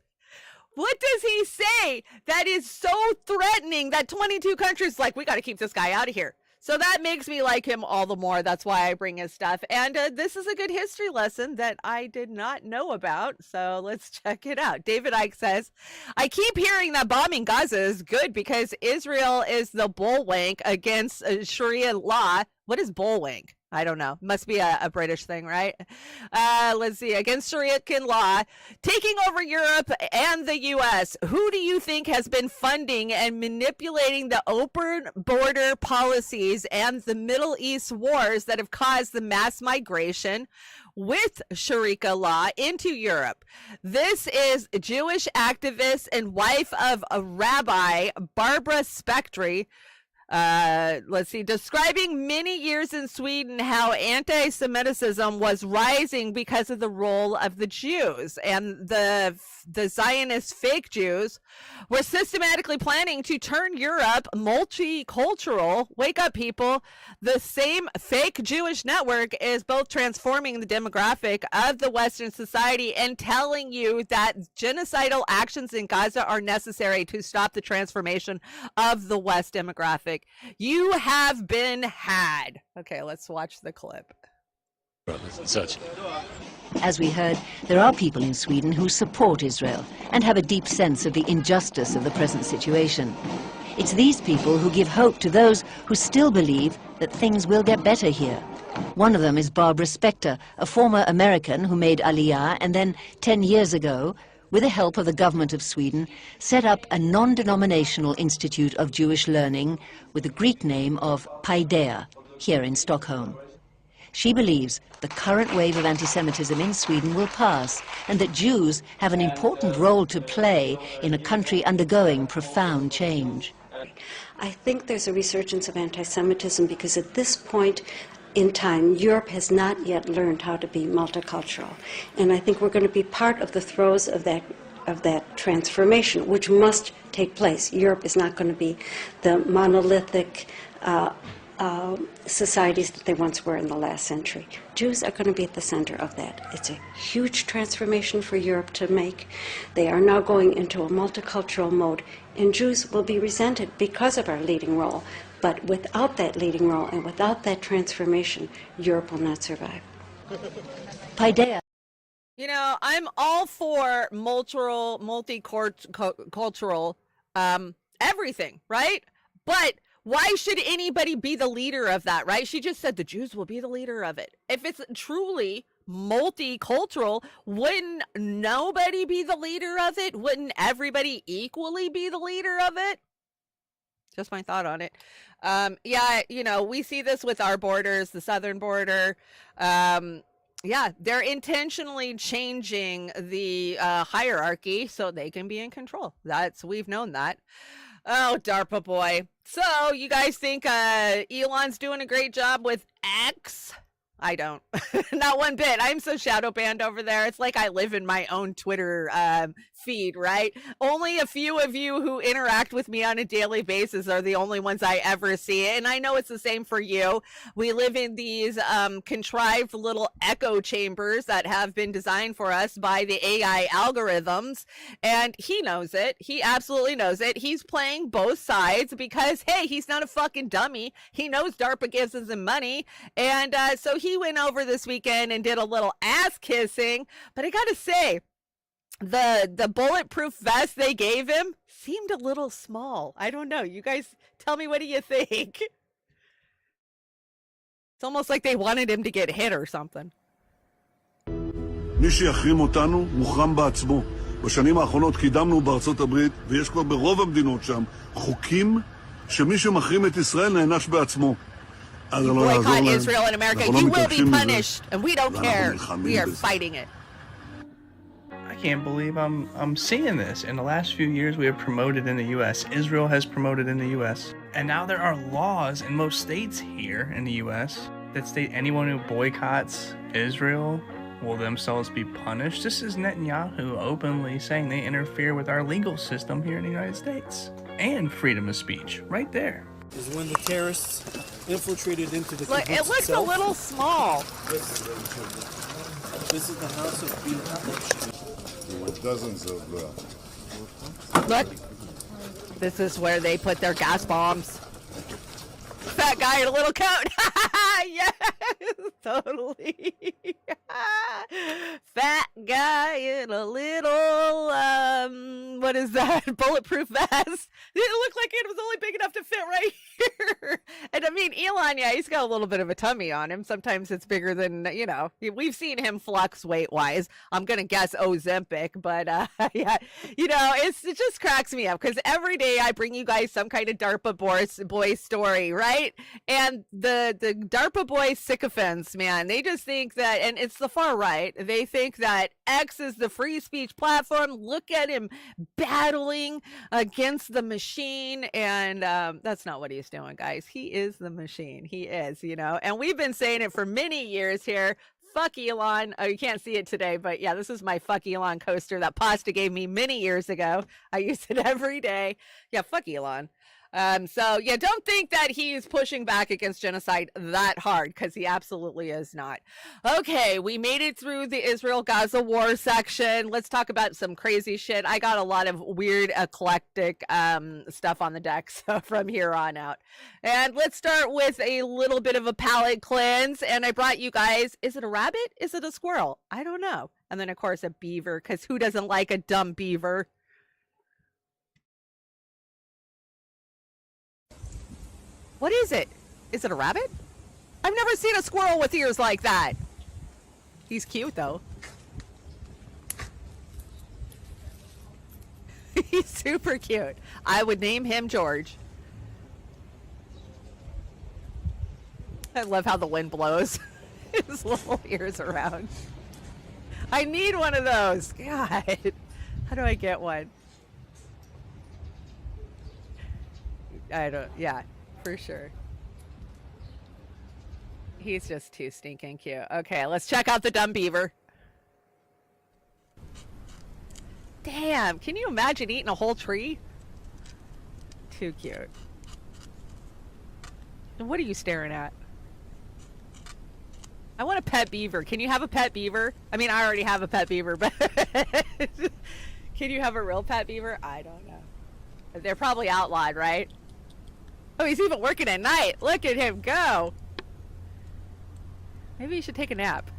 What does he say that is so threatening that 22 countries like, we got to keep this guy out of here? So that makes me like him all the more. That's why I bring his stuff. And this is a good history lesson that I did not know about. So let's check it out. David Icke says, I keep hearing that bombing Gaza is good because Israel is the bulwark against Sharia law. What is bulwark? I don't know. Must be a British thing, right? Let's see. Against Sharia law, taking over Europe and the U.S. Who do you think has been funding and manipulating the open border policies and the Middle East wars that have caused the mass migration with Sharia law into Europe? This is Jewish activist and wife of a rabbi, Barbara Spectre. Let's see, describing many years in Sweden how anti-Semitism was rising because of the role of the Jews, and the Zionist fake Jews were systematically planning to turn Europe multicultural. Wake up, people. The same fake Jewish network is both transforming the demographic of the Western society and telling you that genocidal actions in Gaza are necessary to stop the transformation of the West demographic. You have been had. Okay, let's watch the clip. Such. As we heard, there are people in Sweden who support Israel and have a deep sense of the injustice of the present situation. It's these people who give hope to those who still believe that things will get better here. One of them is Barbara Spectre, a former American who made Aliyah and then 10 years ago, with the help of the government of Sweden, set up a non-denominational institute of Jewish learning with the Greek name of Paideia, here in Stockholm. She believes the current wave of anti-Semitism in Sweden will pass and that Jews have an important role to play in a country undergoing profound change. I think there's a resurgence of anti-Semitism because at this point in time, Europe has not yet learned how to be multicultural. And I think we're going to be part of the throes of that transformation, which must take place. Europe is not going to be the monolithic societies that they once were in the last century. Jews are going to be at the center of that. It's a huge transformation for Europe to make. They are now going into a multicultural mode, and Jews will be resented because of our leading role. But without that leading role and without that transformation, Europe will not survive. Paideia. You know, I'm all for multicultural, everything, right? But why should anybody be the leader of that, right? She just said the Jews will be the leader of it. If it's truly multicultural, wouldn't nobody be the leader of it? Wouldn't everybody equally be the leader of it? Just my thought on it. Yeah, you know, we see this with our borders, the southern border. Yeah, they're intentionally changing the hierarchy so they can be in control. We've known that. Oh, DARPA boy. So you guys think Elon's doing a great job with X? I don't. Not one bit. I'm so shadow banned over there. It's like I live in my own Twitter feed, right? Only a few of you who interact with me on a daily basis are the only ones I ever see. And I know it's the same for you. We live in these contrived little echo chambers that have been designed for us by the AI algorithms. And he knows it. He absolutely knows it. He's playing both sides because, hey, he's not a fucking dummy. He knows DARPA gives him money. And so he went over this weekend and did a little ass kissing. But I gotta say, the bulletproof vest they gave him seemed a little small. I don't know. You guys tell me, what do you think? It's almost like they wanted him to get hit or something. מי שיחרים אותנו מוחרם בעצמו. בשנים האחרונות קידמנו בארצות הברית, ויש כבר ברוב המדינות שם חוקים שמי שמחרים את ישראל נענש בעצמו. You boycott Israel in America, you will be punished, and we don't care. We are fighting it. I can't believe I'm seeing this. In the last few years, we have promoted in the U.S. Israel has promoted in the U.S. And now there are laws in most states here in the U.S. that state anyone who boycotts Israel will themselves be punished. This is Netanyahu openly saying they interfere with our legal system here in the United States. And freedom of speech, right there. Is when the terrorists infiltrated into the Look, it looks a little small. This is the house of being With dozens of... Look, this is where they put their gas bombs. Fat guy in a little coat. Yes, totally. Fat guy in a little, what is that? Bulletproof vest. It looked like it was only big enough to fit right here. And I mean, Elon, yeah, he's got a little bit of a tummy on him. Sometimes it's bigger than, you know, we've seen him flux weight-wise. I'm going to guess Ozempic, but yeah, you know, it just cracks me up because every day I bring you guys some kind of DARPA boy story, right? And the DARPA boy sycophants, man, they just think that, and it's the far right, they think that X is the free speech platform. Look at him battling against the machine, and that's not what he's doing, guys. He is the machine. He is, you know, and we've been saying it for many years here. Fuck Elon. Oh, you can't see it today, but yeah, this is my fuck Elon coaster that Pasta gave me many years ago. I use it every day. Yeah, fuck Elon. So yeah, don't think that he's pushing back against genocide that hard, because he absolutely is not. Okay, we made it through the Israel-Gaza war section. Let's talk about some crazy shit. I got a lot of weird, eclectic stuff on the deck, so from here on out. And let's start with a little bit of a palate cleanse. And I brought you guys, is it a rabbit? Is it a squirrel? I don't know. And then, of course, a beaver, because who doesn't like a dumb beaver? What is it? Is it a rabbit? I've never seen a squirrel with ears like that. He's cute, though. He's super cute. I would name him George. I love how the wind blows his little ears around. I need one of those. God. How do I get one? Yeah. For sure. He's just too stinking cute. Okay, let's check out the dumb beaver. Damn, can you imagine eating a whole tree? Too cute. And what are you staring at? I want a pet beaver. Can you have a pet beaver? I mean, I already have a pet beaver, but can you have a real pet beaver? I don't know. They're probably outlawed, right? Oh, he's even working at night. Look at him go. Maybe he should take a nap.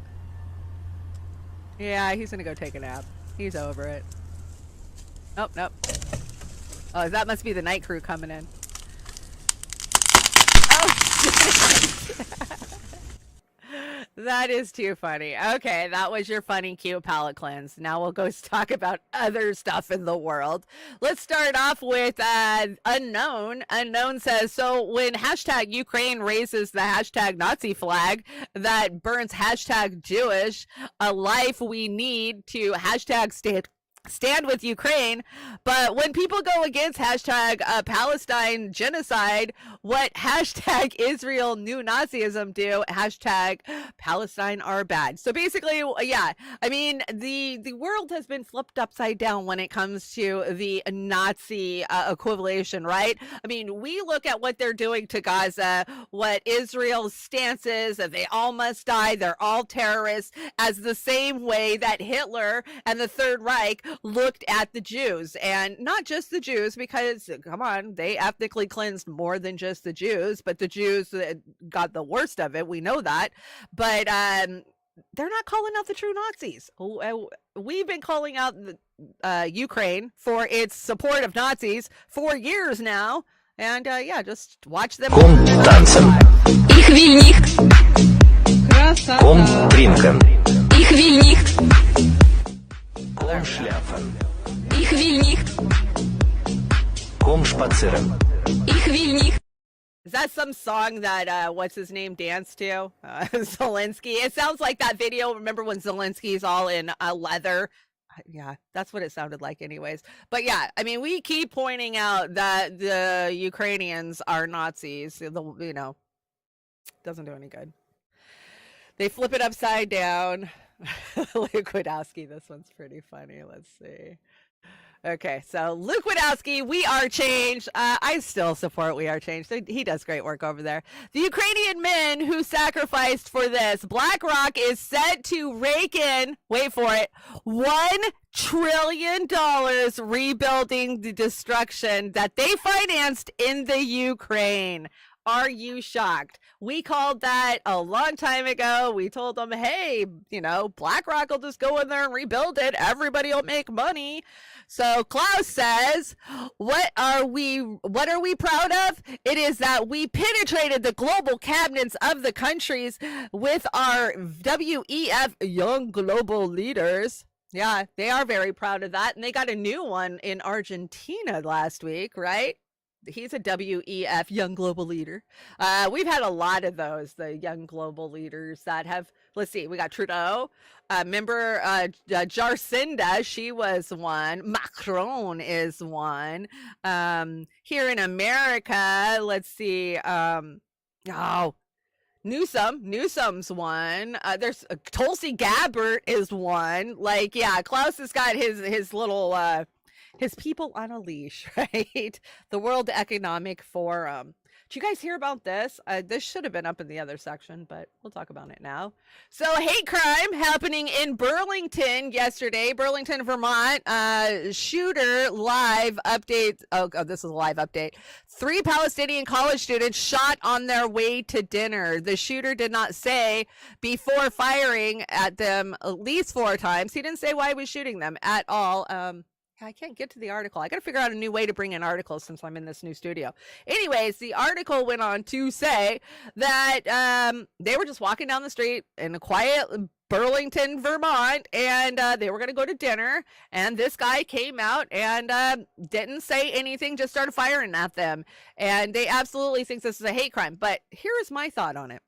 Yeah, he's gonna go take a nap. He's over it. Oh, nope. Oh, that must be the night crew coming in. Oh, that is too funny. Okay, that was your funny, cute palate cleanse. Now we'll go talk about other stuff in the world. Let's start off with Unknown. Unknown says, so when hashtag Ukraine raises the hashtag Nazi flag that burns hashtag Jewish, a life we need to hashtag stand with Ukraine, but when people go against hashtag Palestine genocide, what hashtag Israel new Nazism do? Hashtag Palestine are bad. So basically, yeah, I mean, the world has been flipped upside down when it comes to the Nazi equivalation, right? I mean, we look at what they're doing to Gaza, what Israel's stance is, that they all must die, they're all terrorists, as the same way that Hitler and the Third Reich looked at the Jews. And not just the Jews, because come on, they ethnically cleansed more than just the Jews, but the Jews got the worst of it, we know that. But they're not calling out the true Nazis. We've been calling out Ukraine for its support of Nazis for years now, and yeah, just watch them. Ich will nicht. Ich will nicht. Komm schlafen. Ich will nicht. Komm spazieren. Ich will nicht. Is that some song that what's his name danced to? Zelensky. It sounds like that video. Remember when Zelensky's all in leather? Yeah, that's what it sounded like anyways. But yeah, I mean, we keep pointing out that the Ukrainians are Nazis. You know, doesn't do any good. They flip it upside down. Liquidowski, this one's pretty funny. Let's see. Okay, so Luke Wadowski, We Are Change. I still support We Are Change. He does great work over there. The Ukrainian men who sacrificed for this. BlackRock is set to rake in, wait for it, $1 trillion rebuilding the destruction that they financed in the Ukraine. Are you shocked? We called that a long time ago. We told them, hey, BlackRock will just go in there and rebuild it. Everybody will make money. So Klaus says, what are we proud of? It is that we penetrated the global cabinets of the countries with our WEF Young Global Leaders. Yeah, they are very proud of that. And they got a new one in Argentina last week, right? He's a WEF Young Global Leader. We've had a lot of those, the Young Global Leaders that have, let's see, we got Trudeau. Remember Jacinda, she was one. Macron is one. Here in America, let's see. Newsom's one. There's Tulsi Gabbard is one. Like, yeah, Klaus has got his little... his people on a leash, right? The World Economic Forum. Did you guys hear about this? This should have been up in the other section, but we'll talk about it now. So hate crime happening in Burlington yesterday, Burlington, Vermont. Shooter live update. Oh, this is a live update. 3 Palestinian college students shot on their way to dinner. The shooter did not say before firing at them at least 4 times. He didn't say why he was shooting them at all. I can't get to the article. I got to figure out a new way to bring in articles since I'm in this new studio. Anyways, the article went on to say that they were just walking down the street in a quiet Burlington, Vermont, and they were going to go to dinner. And this guy came out and didn't say anything, just started firing at them. And they absolutely think this is a hate crime. But here's my thought on it.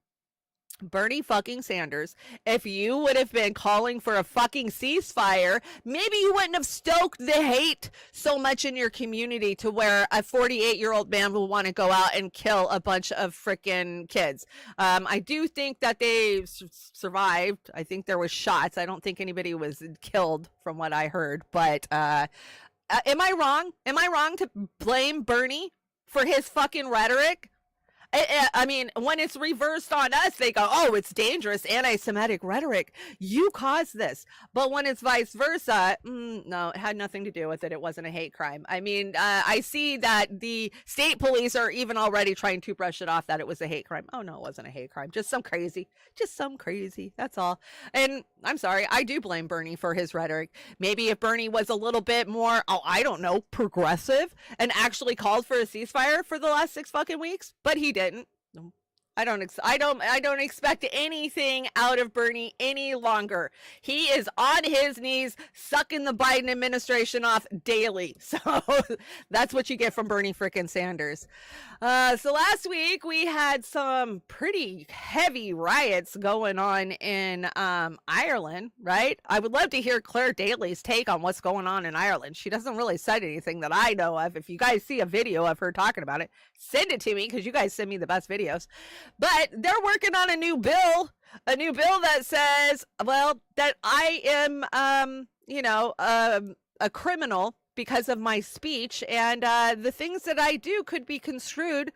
Bernie fucking Sanders, if you would have been calling for a fucking ceasefire, maybe you wouldn't have stoked the hate so much in your community to where a 48-year-old man will want to go out and kill a bunch of freaking kids. I do think that they survived. I think there was shots. I don't think anybody was killed from what I heard. But am I wrong? Am I wrong to blame Bernie for his fucking rhetoric? I mean, when it's reversed on us, they go, oh, it's dangerous, anti-Semitic rhetoric. You caused this. But when it's vice versa, no, it had nothing to do with it. It wasn't a hate crime. I mean, I see that the state police are even already trying to brush it off that it was a hate crime. Oh, no, it wasn't a hate crime. Just some crazy. That's all. And I'm sorry, I do blame Bernie for his rhetoric. Maybe if Bernie was a little bit more, I don't know, progressive and actually called for a ceasefire for the last 6 fucking weeks, but he didn't. I don't expect anything out of Bernie any longer. He is on his knees sucking the Biden administration off daily. So that's what you get from Bernie frickin' Sanders. So last week we had some pretty heavy riots going on in Ireland, right? I would love to hear Claire Daly's take on what's going on in Ireland. She doesn't really cite anything that I know of. If you guys see a video of her talking about it, send it to me because you guys send me the best videos. But they're working on a new bill that says, well, that I am, a criminal because of my speech, and the things that I do could be construed,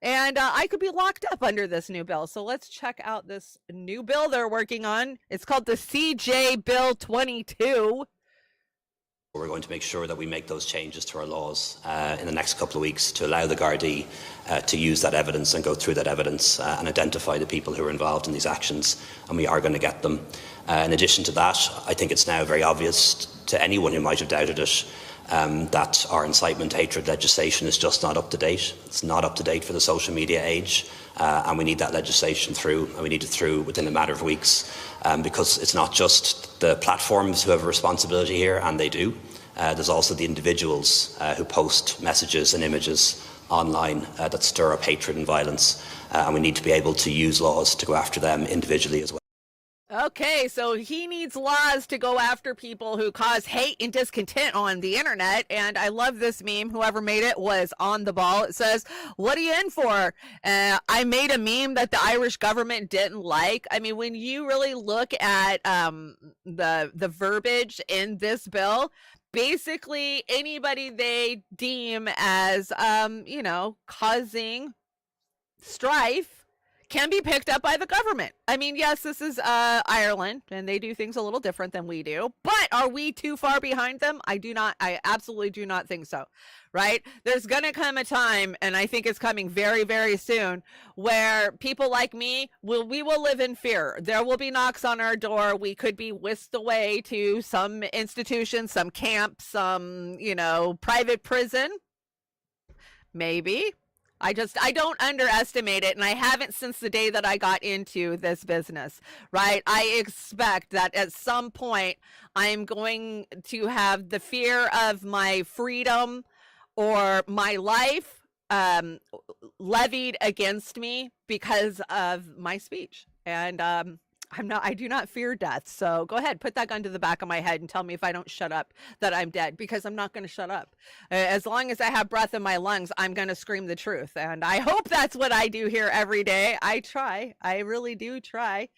and I could be locked up under this new bill. So let's check out this new bill they're working on. It's called the CJ Bill 22. We're going to make sure that we make those changes to our laws in the next couple of weeks to allow the Gardaí to use that evidence and go through that evidence and identify the people who are involved in these actions, and we are going to get them. In addition to that, I think it's now very obvious to anyone who might have doubted it that our incitement hatred legislation is just not up to date. It's not up to date for the social media age, and we need that legislation through, and we need it through within a matter of weeks, because it's not just the platforms who have a responsibility here, and they do. There's also the individuals who post messages and images online that stir up hatred and violence, and we need to be able to use laws to go after them individually as well. Okay, so he needs laws to go after people who cause hate and discontent on the internet. And I love this meme. Whoever made it was on the ball. It says, "What are you in for?" I made a meme that the Irish government didn't like. I mean, when you really look at the verbiage in this bill, basically anybody they deem as causing strife can be picked up by the government. I mean, yes, this is Ireland, and they do things a little different than we do, but are we too far behind them? I absolutely do not think so, right? There's going to come a time, and I think it's coming very, very soon, where people like me, we will live in fear. There will be knocks on our door. We could be whisked away to some institution, some camp, some, private prison. Maybe. I don't underestimate it, and I haven't since the day that I got into this business, right? I expect that at some point I'm going to have the fear of my freedom or my life levied against me because of my speech. And I do not fear death. So go ahead, put that gun to the back of my head and tell me if I don't shut up that I'm dead, because I'm not going to shut up. As long as I have breath in my lungs, I'm going to scream the truth. And I hope that's what I do here every day. I try. I really do try.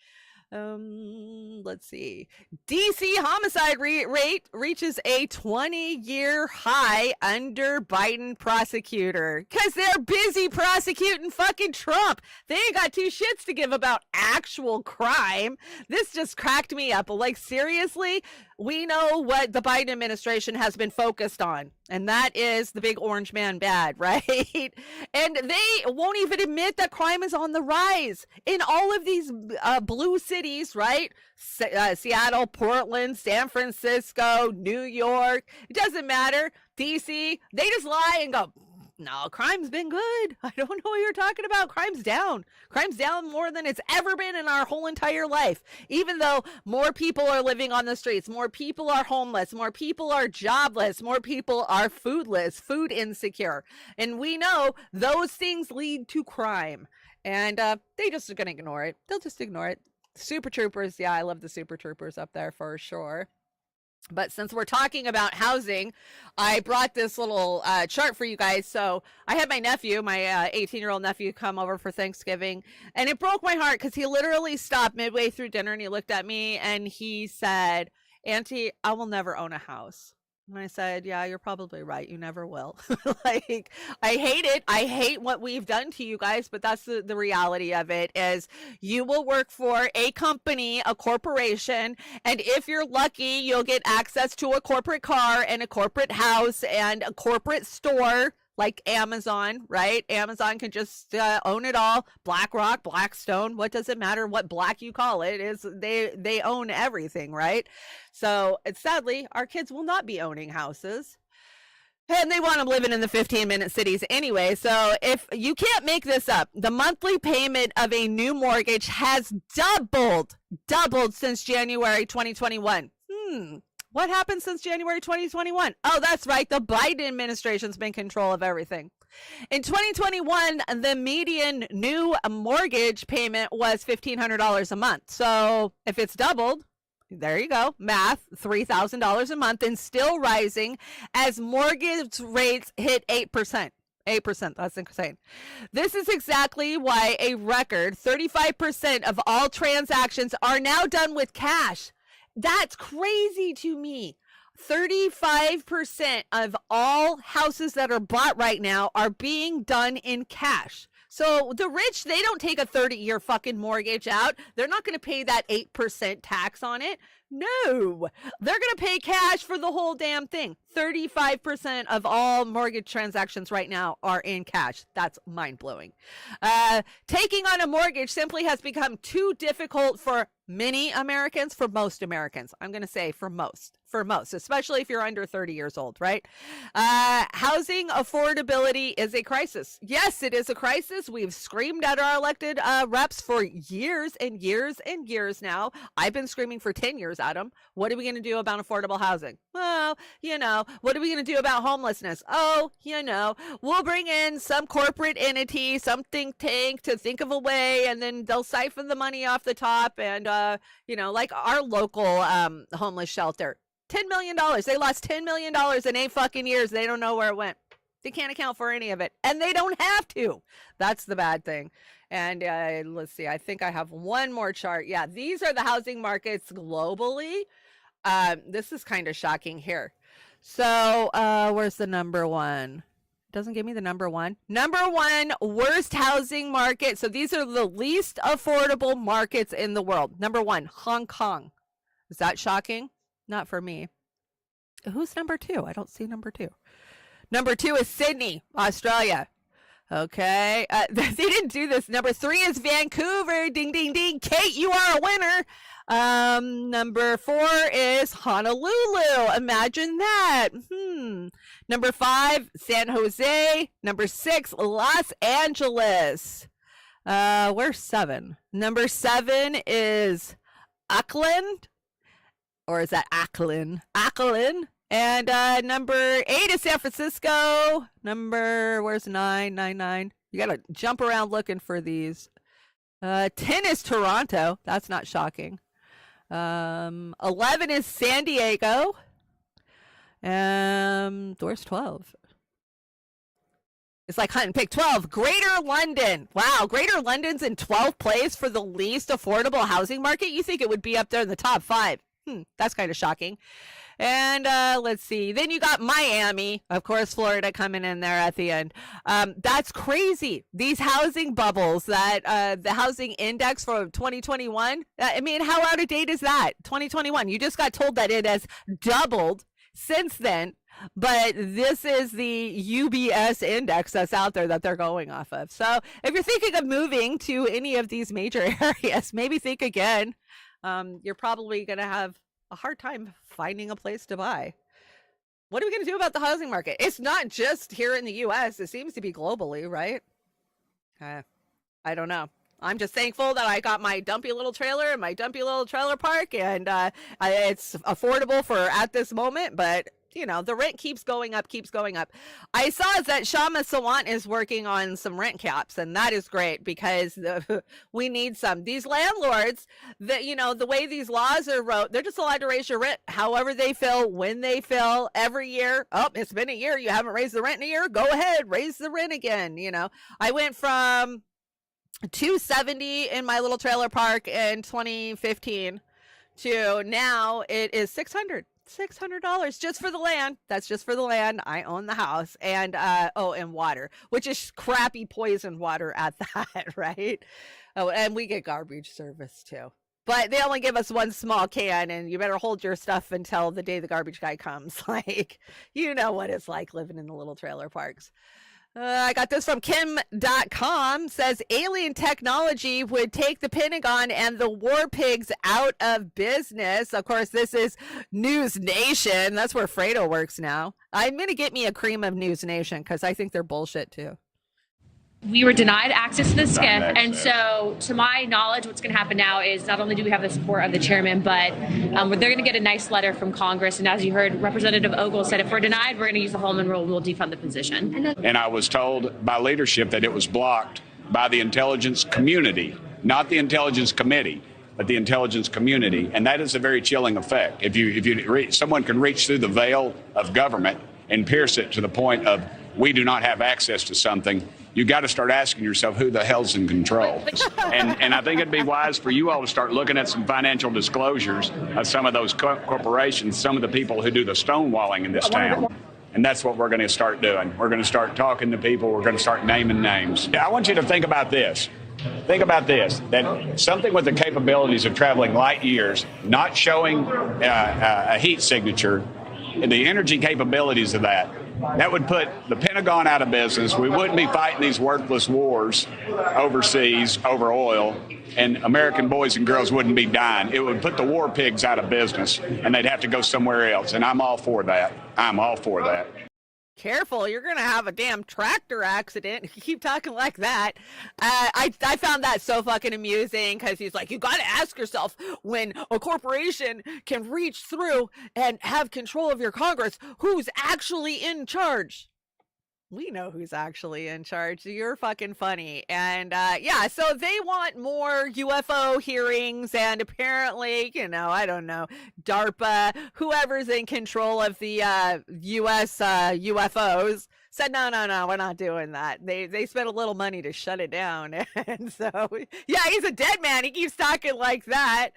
Let's see. DC homicide rate reaches a 20-year high under Biden prosecutor, because they're busy prosecuting fucking Trump. They ain't got two shits to give about actual crime. This just cracked me up. Like, seriously, we know what the Biden administration has been focused on, and that is the big orange man bad, right? And they won't even admit that crime is on the rise in all of these blue cities, right? Seattle, Portland, San Francisco, New York. It doesn't matter. DC, they just lie and go, no, crime's been good. I don't know what you're talking about. Crime's down. Crime's down more than it's ever been in our whole entire life. Even though more people are living on the streets, more people are homeless, more people are jobless, more people are foodless, food insecure. And we know those things lead to crime. And they just are going to ignore it. They'll just ignore it. Super Troopers. Yeah, I love the Super Troopers up there for sure. But since we're talking about housing, I brought this little chart for you guys. So I had my nephew, my 18-year-old nephew, come over for Thanksgiving, and it broke my heart because he literally stopped midway through dinner and he looked at me and he said, "Auntie, I will never own a house." And I said, "Yeah, you're probably right. You never will." Like, I hate it. I hate what we've done to you guys, but that's the reality of it is you will work for a company, a corporation, and if you're lucky, you'll get access to a corporate car and a corporate house and a corporate store like Amazon, right? Amazon can just own it all. BlackRock, Blackstone, what does it matter what black you call it? Is they own everything, right? So sadly, our kids will not be owning houses. And they want them living in the 15-minute cities anyway. So if you can't make this up, the monthly payment of a new mortgage has doubled since January 2021. What happened since January 2021? Oh, that's right. The Biden administration's been in control of everything. In 2021, the median new mortgage payment was $1,500 a month. So if it's doubled, there you go, math, $3,000 a month, and still rising as mortgage rates hit 8%. 8%, that's insane. This is exactly why a record 35% of all transactions are now done with cash. That's crazy to me. 35% of all houses that are bought right now are being done in cash. So the rich, they don't take a 30-year fucking mortgage out. They're not going to pay that 8% tax on it. No, they're going to pay cash for the whole damn thing. 35% of all mortgage transactions right now are in cash. That's mind-blowing. Taking on a mortgage simply has become too difficult for many Americans, for most Americans. I'm going to say for most for most, especially if you're under 30 years old, right? Housing affordability is a crisis. Yes, it is a crisis. We've screamed at our elected reps for years and years and years now. I've been screaming for 10 years at them. What are we going to do about affordable housing? Well, what are we going to do about homelessness? Oh, we'll bring in some corporate entity, some think tank to think of a way, and then they'll siphon the money off the top. And, like our local homeless shelter, $10 million. They lost $10 million in 8 fucking years. They don't know where it went. They can't account for any of it, and they don't have to. That's the bad thing. And let's see, I think I have one more chart. Yeah, these are the housing markets globally. This is kind of shocking here. So where's the number one? Doesn't give me the number one. Number one worst housing market. So these are the least affordable markets in the world. Number one, Hong Kong. Is that shocking? Not for me. Who's number two? I don't see number two. Number two is Sydney, Australia. Okay. They didn't do this. Number 3 is Vancouver. Ding, ding, ding. Kate, you are a winner. Number 4 is Honolulu. Imagine that. Number 5, San Jose. Number 6, Los Angeles. Where's 7? Number 7 is Auckland. Or is that Auckland? Auckland. And number 8 is San Francisco. Where's 9? 9. You got to jump around looking for these. 10 is Toronto. That's not shocking. 11 is San Diego. Where's 12? It's like hunt and pick. 12, Greater London. Wow, Greater London's in 12th place for the least affordable housing market. You think it would be up there in the top 5. That's kind of shocking. And let's see. Then you got Miami, of course, Florida coming in there at the end. That's crazy. These housing bubbles that the housing index for 2021. I mean, how out of date is that? 2021. You just got told that it has doubled since then. But this is the UBS index that's out there that they're going off of. So if you're thinking of moving to any of these major areas, maybe think again. You're probably going to have a hard time finding a place to buy. What are we going to do about the housing market? It's not just here in the U.S. It seems to be globally, right? I don't know. I'm just thankful that I got my dumpy little trailer and my dumpy little trailer park, and it's affordable for at this moment, but the rent keeps going up. I saw that Chanda-Masta is working on some rent caps, and that is great because we need some. These landlords, the way these laws are wrote, they're just allowed to raise your rent however they feel, when they feel, every year. Oh, it's been a year. You haven't raised the rent in a year. Go ahead, raise the rent again. I went from $270 in my little trailer park in 2015 to now it is $600 just for the land. That's just for the land. I own the house. And and water, which is crappy poison water at that, right? Oh, and we get garbage service too, but they only give us one small can, and you better hold your stuff until the day the garbage guy comes. Like, what it's like living in the little trailer parks. I got this from Kim.com. Says alien technology would take the Pentagon and the war pigs out of business. Of course, this is News Nation. That's where Fredo works now. I'm going to get me a cream of News Nation because I think they're bullshit too. We were denied access to the SCIF, and so to my knowledge, what's going to happen now is not only do we have the support of the chairman, but they're going to get a nice letter from Congress. And as you heard, Representative Ogle said, if we're denied, we're going to use the Holman Rule and we'll defund the position. And I was told by leadership that it was blocked by the intelligence community, not the intelligence committee, but the intelligence community. And that is a very chilling effect. If someone can reach through the veil of government and pierce it to the point of we do not have access to something, you got to start asking yourself who the hell's in control. And I think it'd be wise for you all to start looking at some financial disclosures of some of those corporations, some of the people who do the stonewalling in this town. And that's what we're going to start doing. We're going to start talking to people. We're going to start naming names. I want you to think about this. Think about this, that something with the capabilities of traveling light years, not showing a heat signature, and the energy capabilities of that, That would put the Pentagon out of business. We wouldn't be fighting these worthless wars overseas over oil, and American boys and girls wouldn't be dying. It would put the war pigs out of business, and they'd have to go somewhere else. And I'm all for that. I'm all for that. Careful, you're gonna have a damn tractor accident. You keep talking like that. I found that so fucking amusing because he's like, you gotta ask yourself, when a corporation can reach through and have control of your Congress, who's actually in charge? We know who's actually in charge. You're fucking funny. And yeah, so they want more UFO hearings, and apparently, you know, I don't know, DARPA, whoever's in control of the US UFOs said, no, we're not doing that. They spent a little money to shut it down. And so, yeah, he's a dead man. He keeps talking like that.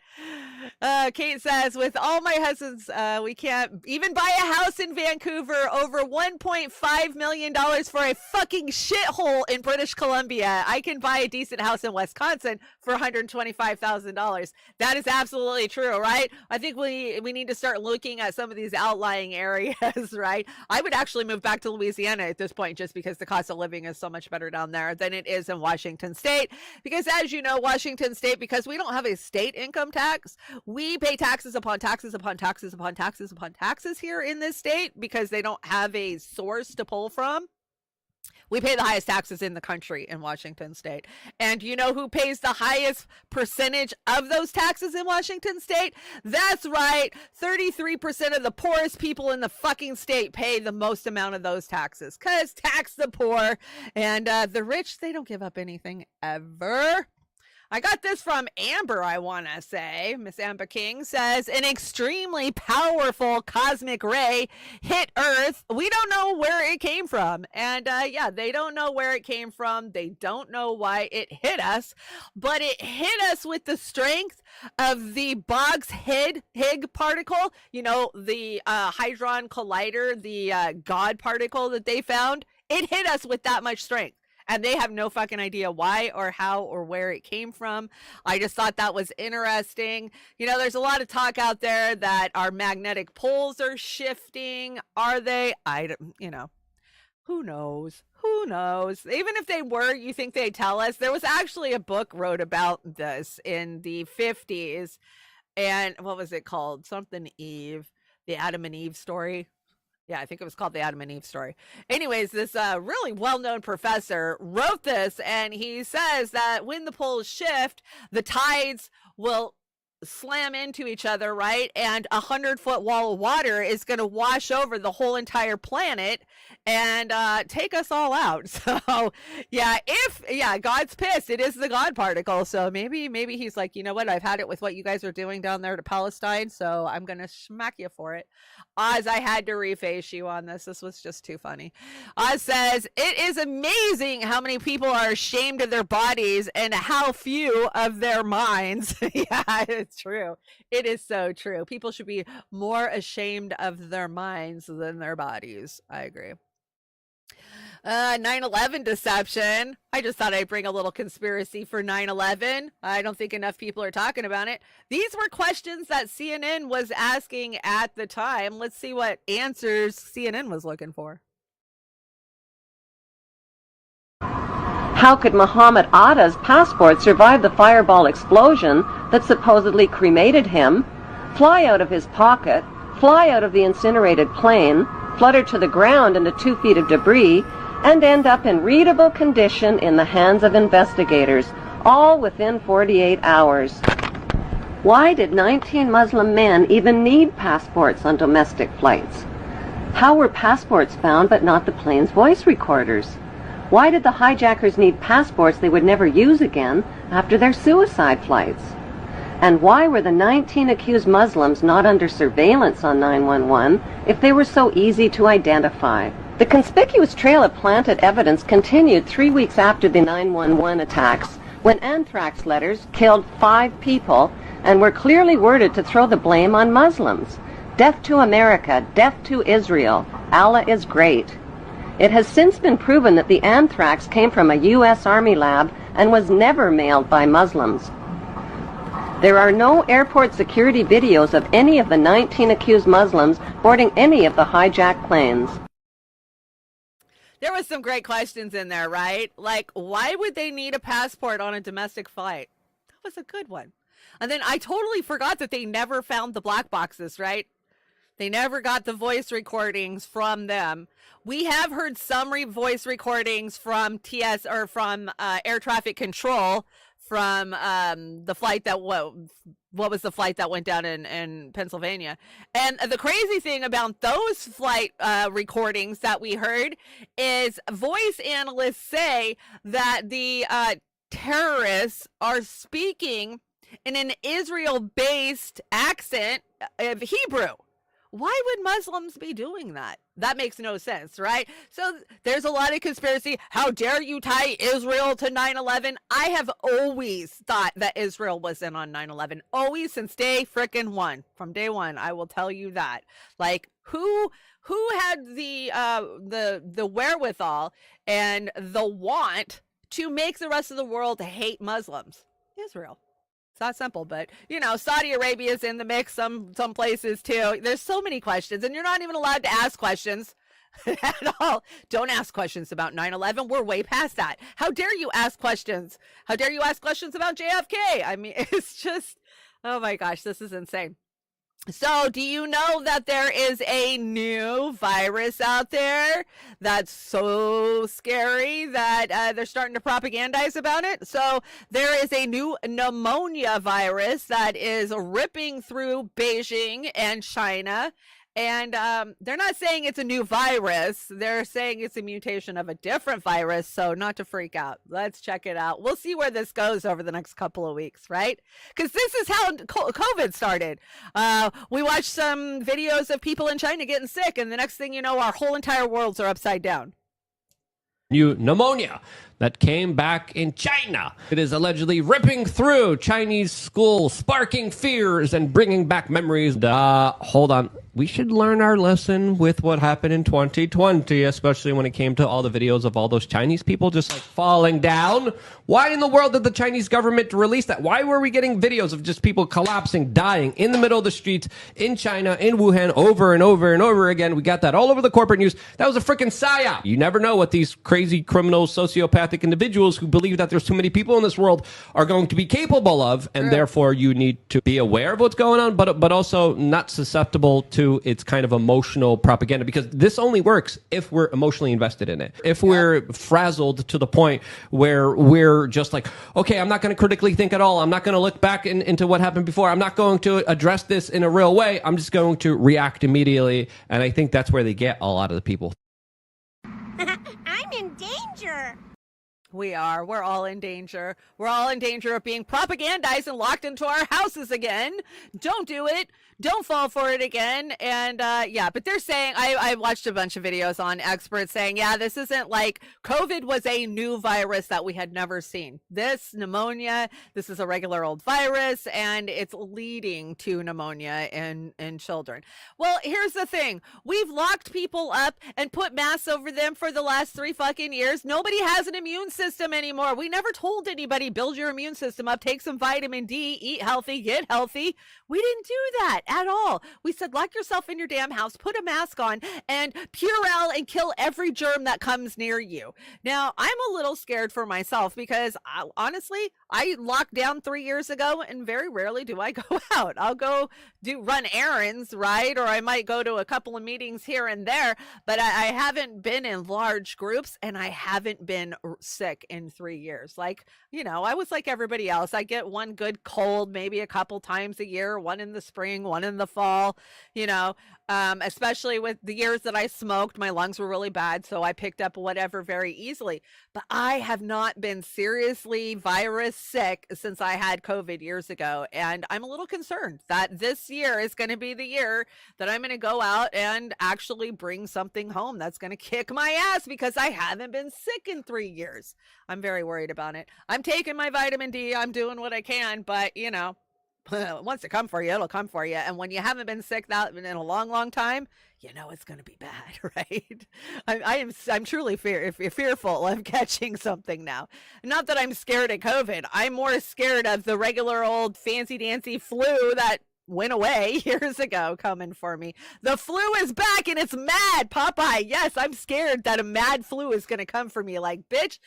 Kate says, with all my husbands, we can't even buy a house in Vancouver, over $1.5 million for a fucking shithole in British Columbia. I can buy a decent house in Wisconsin for $125,000. That is absolutely true, right? I think we need to start looking at some of these outlying areas, right? I would actually move back to Louisiana at this point, just because the cost of living is so much better down there than it is in Washington State. Because as you know, Washington State, because we don't have a state income tax, we pay taxes upon taxes upon taxes upon taxes upon taxes here in this state because they don't have a source to pull from. We pay the highest taxes in the country in Washington State. And you know who pays the highest percentage of those taxes in Washington State? That's right. 33% of the poorest people in the fucking state pay the most amount of those taxes. Because tax the poor, and the rich, they don't give up anything ever. I got this from Amber, I want to say. Miss Amber King says, an extremely powerful cosmic ray hit Earth. We don't know where it came from. And yeah, they don't know where it came from. They don't know why it hit us. But it hit us with the strength of the Boggs Higgs particle. You know, the Hadron Collider, the God particle that they found. It hit us with that much strength. And they have no fucking idea why or how or where it came from. I just thought that was interesting. You know, there's a lot of talk out there that our magnetic poles are shifting. Are they? You know, who knows? Who knows? Even if they were, you think they'd tell us? There was actually a book wrote about this in the 50s. And what was it called? Something Eve. The Adam and Eve story. Yeah, I think it was called the Adam and Eve story. Anyways, this really well-known professor wrote this, and he says that when the poles shift, the tides will slam into each other, right? And 100-foot wall of water is going to wash over the whole entire planet and take us all out. So yeah, God's pissed. It is the God particle. So maybe he's like, you know what? I've had it with what you guys are doing down there to Palestine. So I'm going to smack you for it. Oz, I had to reface you on this. This was just too funny. Oz says, it is amazing how many people are ashamed of their bodies and how few of their minds. Yeah, it's true. It is so true. People should be more ashamed of their minds than their bodies. I agree. 9/11 deception. I just thought I'd bring a little conspiracy for 9/11. I don't think enough people are talking about it. These were questions that CNN was asking at the time. Let's see what answers CNN was looking for. How could Muhammad Atta's passport survive the fireball explosion that supposedly cremated him, fly out of his pocket, fly out of the incinerated plane, flutter to the ground into 2 feet of debris, and end up in readable condition in the hands of investigators, all within 48 hours? Why did 19 Muslim men even need passports on domestic flights? How were passports found but not the plane's voice recorders? Why did the hijackers need passports they would never use again after their suicide flights? And why were the 19 accused Muslims not under surveillance on 911 if they were so easy to identify? The conspicuous trail of planted evidence continued 3 weeks after the 911 attacks, when anthrax letters killed 5 people and were clearly worded to throw the blame on Muslims. Death to America, death to Israel, Allah is great. It has since been proven that the anthrax came from a U.S. Army lab and was never mailed by Muslims. There are no airport security videos of any of the 19 accused Muslims boarding any of the hijacked planes. There was some great questions in there, right? Like, why would they need a passport on a domestic flight? That was a good one. And then I totally forgot that they never found the black boxes, right? They never got the voice recordings from them. We have heard some voice recordings from from air traffic control from the flight that what was the flight that went down in Pennsylvania. And the crazy thing about those flight recordings that we heard is voice analysts say that the terrorists are speaking in an Israel-based accent of Hebrew. Why would Muslims be doing that? That makes no sense, right? So there's a lot of conspiracy. How dare you tie Israel to 9/11? I have always thought that Israel was in on 9/11. Always, since day frickin' one. From day one, I will tell you that. Like, who had the wherewithal and the want to make the rest of the world hate Muslims? Israel. It's not simple, but Saudi Arabia is in the mix. Some places too. There's so many questions, and you're not even allowed to ask questions at all. Don't ask questions about 9/11. We're way past that. How dare you ask questions? How dare you ask questions about JFK? I mean, it's just, oh my gosh, this is insane. So do you know that there is a new virus out there that's so scary that they're starting to propagandize about it? So there is a new pneumonia virus that is ripping through Beijing and China. And they're not saying it's a new virus. They're saying it's a mutation of a different virus. So not to freak out. Let's check it out. We'll see where this goes over the next couple of weeks, right? Because this is how COVID started. We watched some videos of people in China getting sick. And the next thing you know, our whole entire worlds are upside down. New pneumonia that came back in China. It is allegedly ripping through Chinese schools, sparking fears and bringing back memories. Hold on. We should learn our lesson with what happened in 2020, especially when it came to all the videos of all those Chinese people just like falling down. Why in the world did the Chinese government release that? Why were we getting videos of just people collapsing, dying in the middle of the streets in China, in Wuhan, over and over and over again? We got that all over the corporate news. That was a freaking psyop. You never know what these crazy criminal sociopathic individuals who believe that there's too many people in this world are going to be capable of, and therefore you need to be aware of what's going on, but also not susceptible to its kind of emotional propaganda, because this only works if we're emotionally invested in it. If we're frazzled to the point where we're just like, okay, I'm not going to critically think at all. I'm not going to look back into what happened before. I'm not going to address this in a real way. I'm just going to react immediately. And I think that's where they get a lot of the people. I'm in danger. We are. We're all in danger. We're all in danger of being propagandized and locked into our houses again. Don't do it. Don't fall for it again. And yeah, but they're saying, I watched a bunch of videos on experts saying, yeah, this isn't like COVID was a new virus that we had never seen. This pneumonia, this is a regular old virus, and it's leading to pneumonia in children. Well, here's the thing. We've locked people up and put masks over them for the last 3 fucking years. Nobody has an immune system anymore. We never told anybody, build your immune system up, take some vitamin D, eat healthy, get healthy. We didn't do that at all. We said, lock yourself in your damn house, put a mask on, and Purell and kill every germ that comes near you. Now, I'm a little scared for myself because honestly, I locked down 3 years ago and very rarely do I go out. I'll go run errands, right? Or I might go to a couple of meetings here and there, but I haven't been in large groups and I haven't been sick in 3 years. Like, I was like everybody else. I get one good cold, maybe a couple times a year, one in the spring, one in the fall, especially with the years that I smoked, my lungs were really bad. So I picked up whatever very easily, but I have not been seriously virus sick since I had COVID years ago. And I'm a little concerned that this year is going to be the year that I'm going to go out and actually bring something home that's going to kick my ass because I haven't been sick in 3 years. I'm very worried about it. I'm taking my vitamin D. I'm doing what I can, but once it come for you, it'll come for you. And when you haven't been sick that in a long, long time, it's going to be bad, right? I'm truly fearful of catching something now. Not that I'm scared of COVID. I'm more scared of the regular old fancy dancy flu that went away years ago coming for me. The flu is back and it's mad, Popeye. Yes, I'm scared that a mad flu is going to come for me. Like, bitch,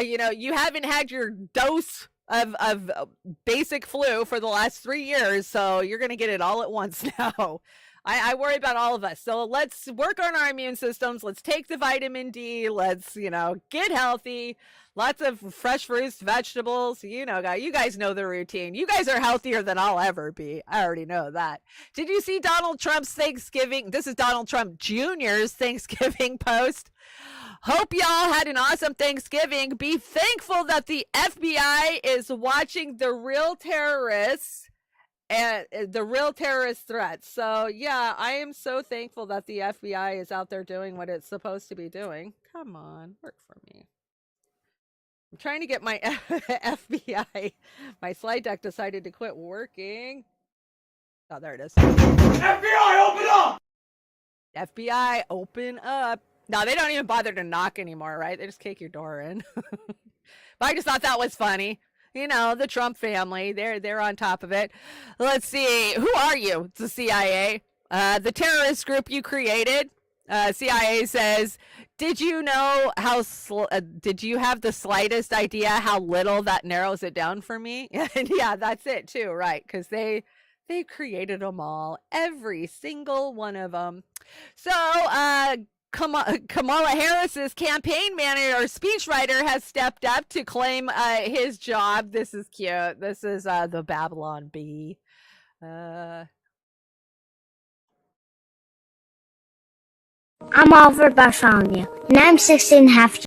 you haven't had your dose of basic flu for the last 3 years, so you're going to get it all at once now. I worry about all of us. So let's work on our immune systems. Let's take the vitamin D. Let's, get healthy. Lots of fresh fruits, vegetables. You guys know the routine. You guys are healthier than I'll ever be. I already know that. Did you see Donald Trump's Thanksgiving? This is Donald Trump Jr.'s Thanksgiving post. Hope y'all had an awesome Thanksgiving. Be thankful that the FBI is watching the real terrorists and the real terrorist threats. So yeah, I am so thankful that the FBI is out there doing what it's supposed to be doing. Come on, work for me. I'm trying to get my FBI. My slide deck decided to quit working. Oh, there it is. FBI, open up! FBI, open up. No, they don't even bother to knock anymore, right? They just kick your door in. But I just thought that was funny. The Trump family, they're on top of it. Let's see. Who are you? It's the CIA. The terrorist group you created. CIA says, did you know did you have the slightest idea how little that narrows it down for me? And yeah, that's it too, right? Because they created them all, every single one of them. So, Kamala Harris's campaign manager or speechwriter has stepped up to claim his job. This is cute. This is the Babylon Bee. I'm Oliver Bashania, and I'm 16 and a half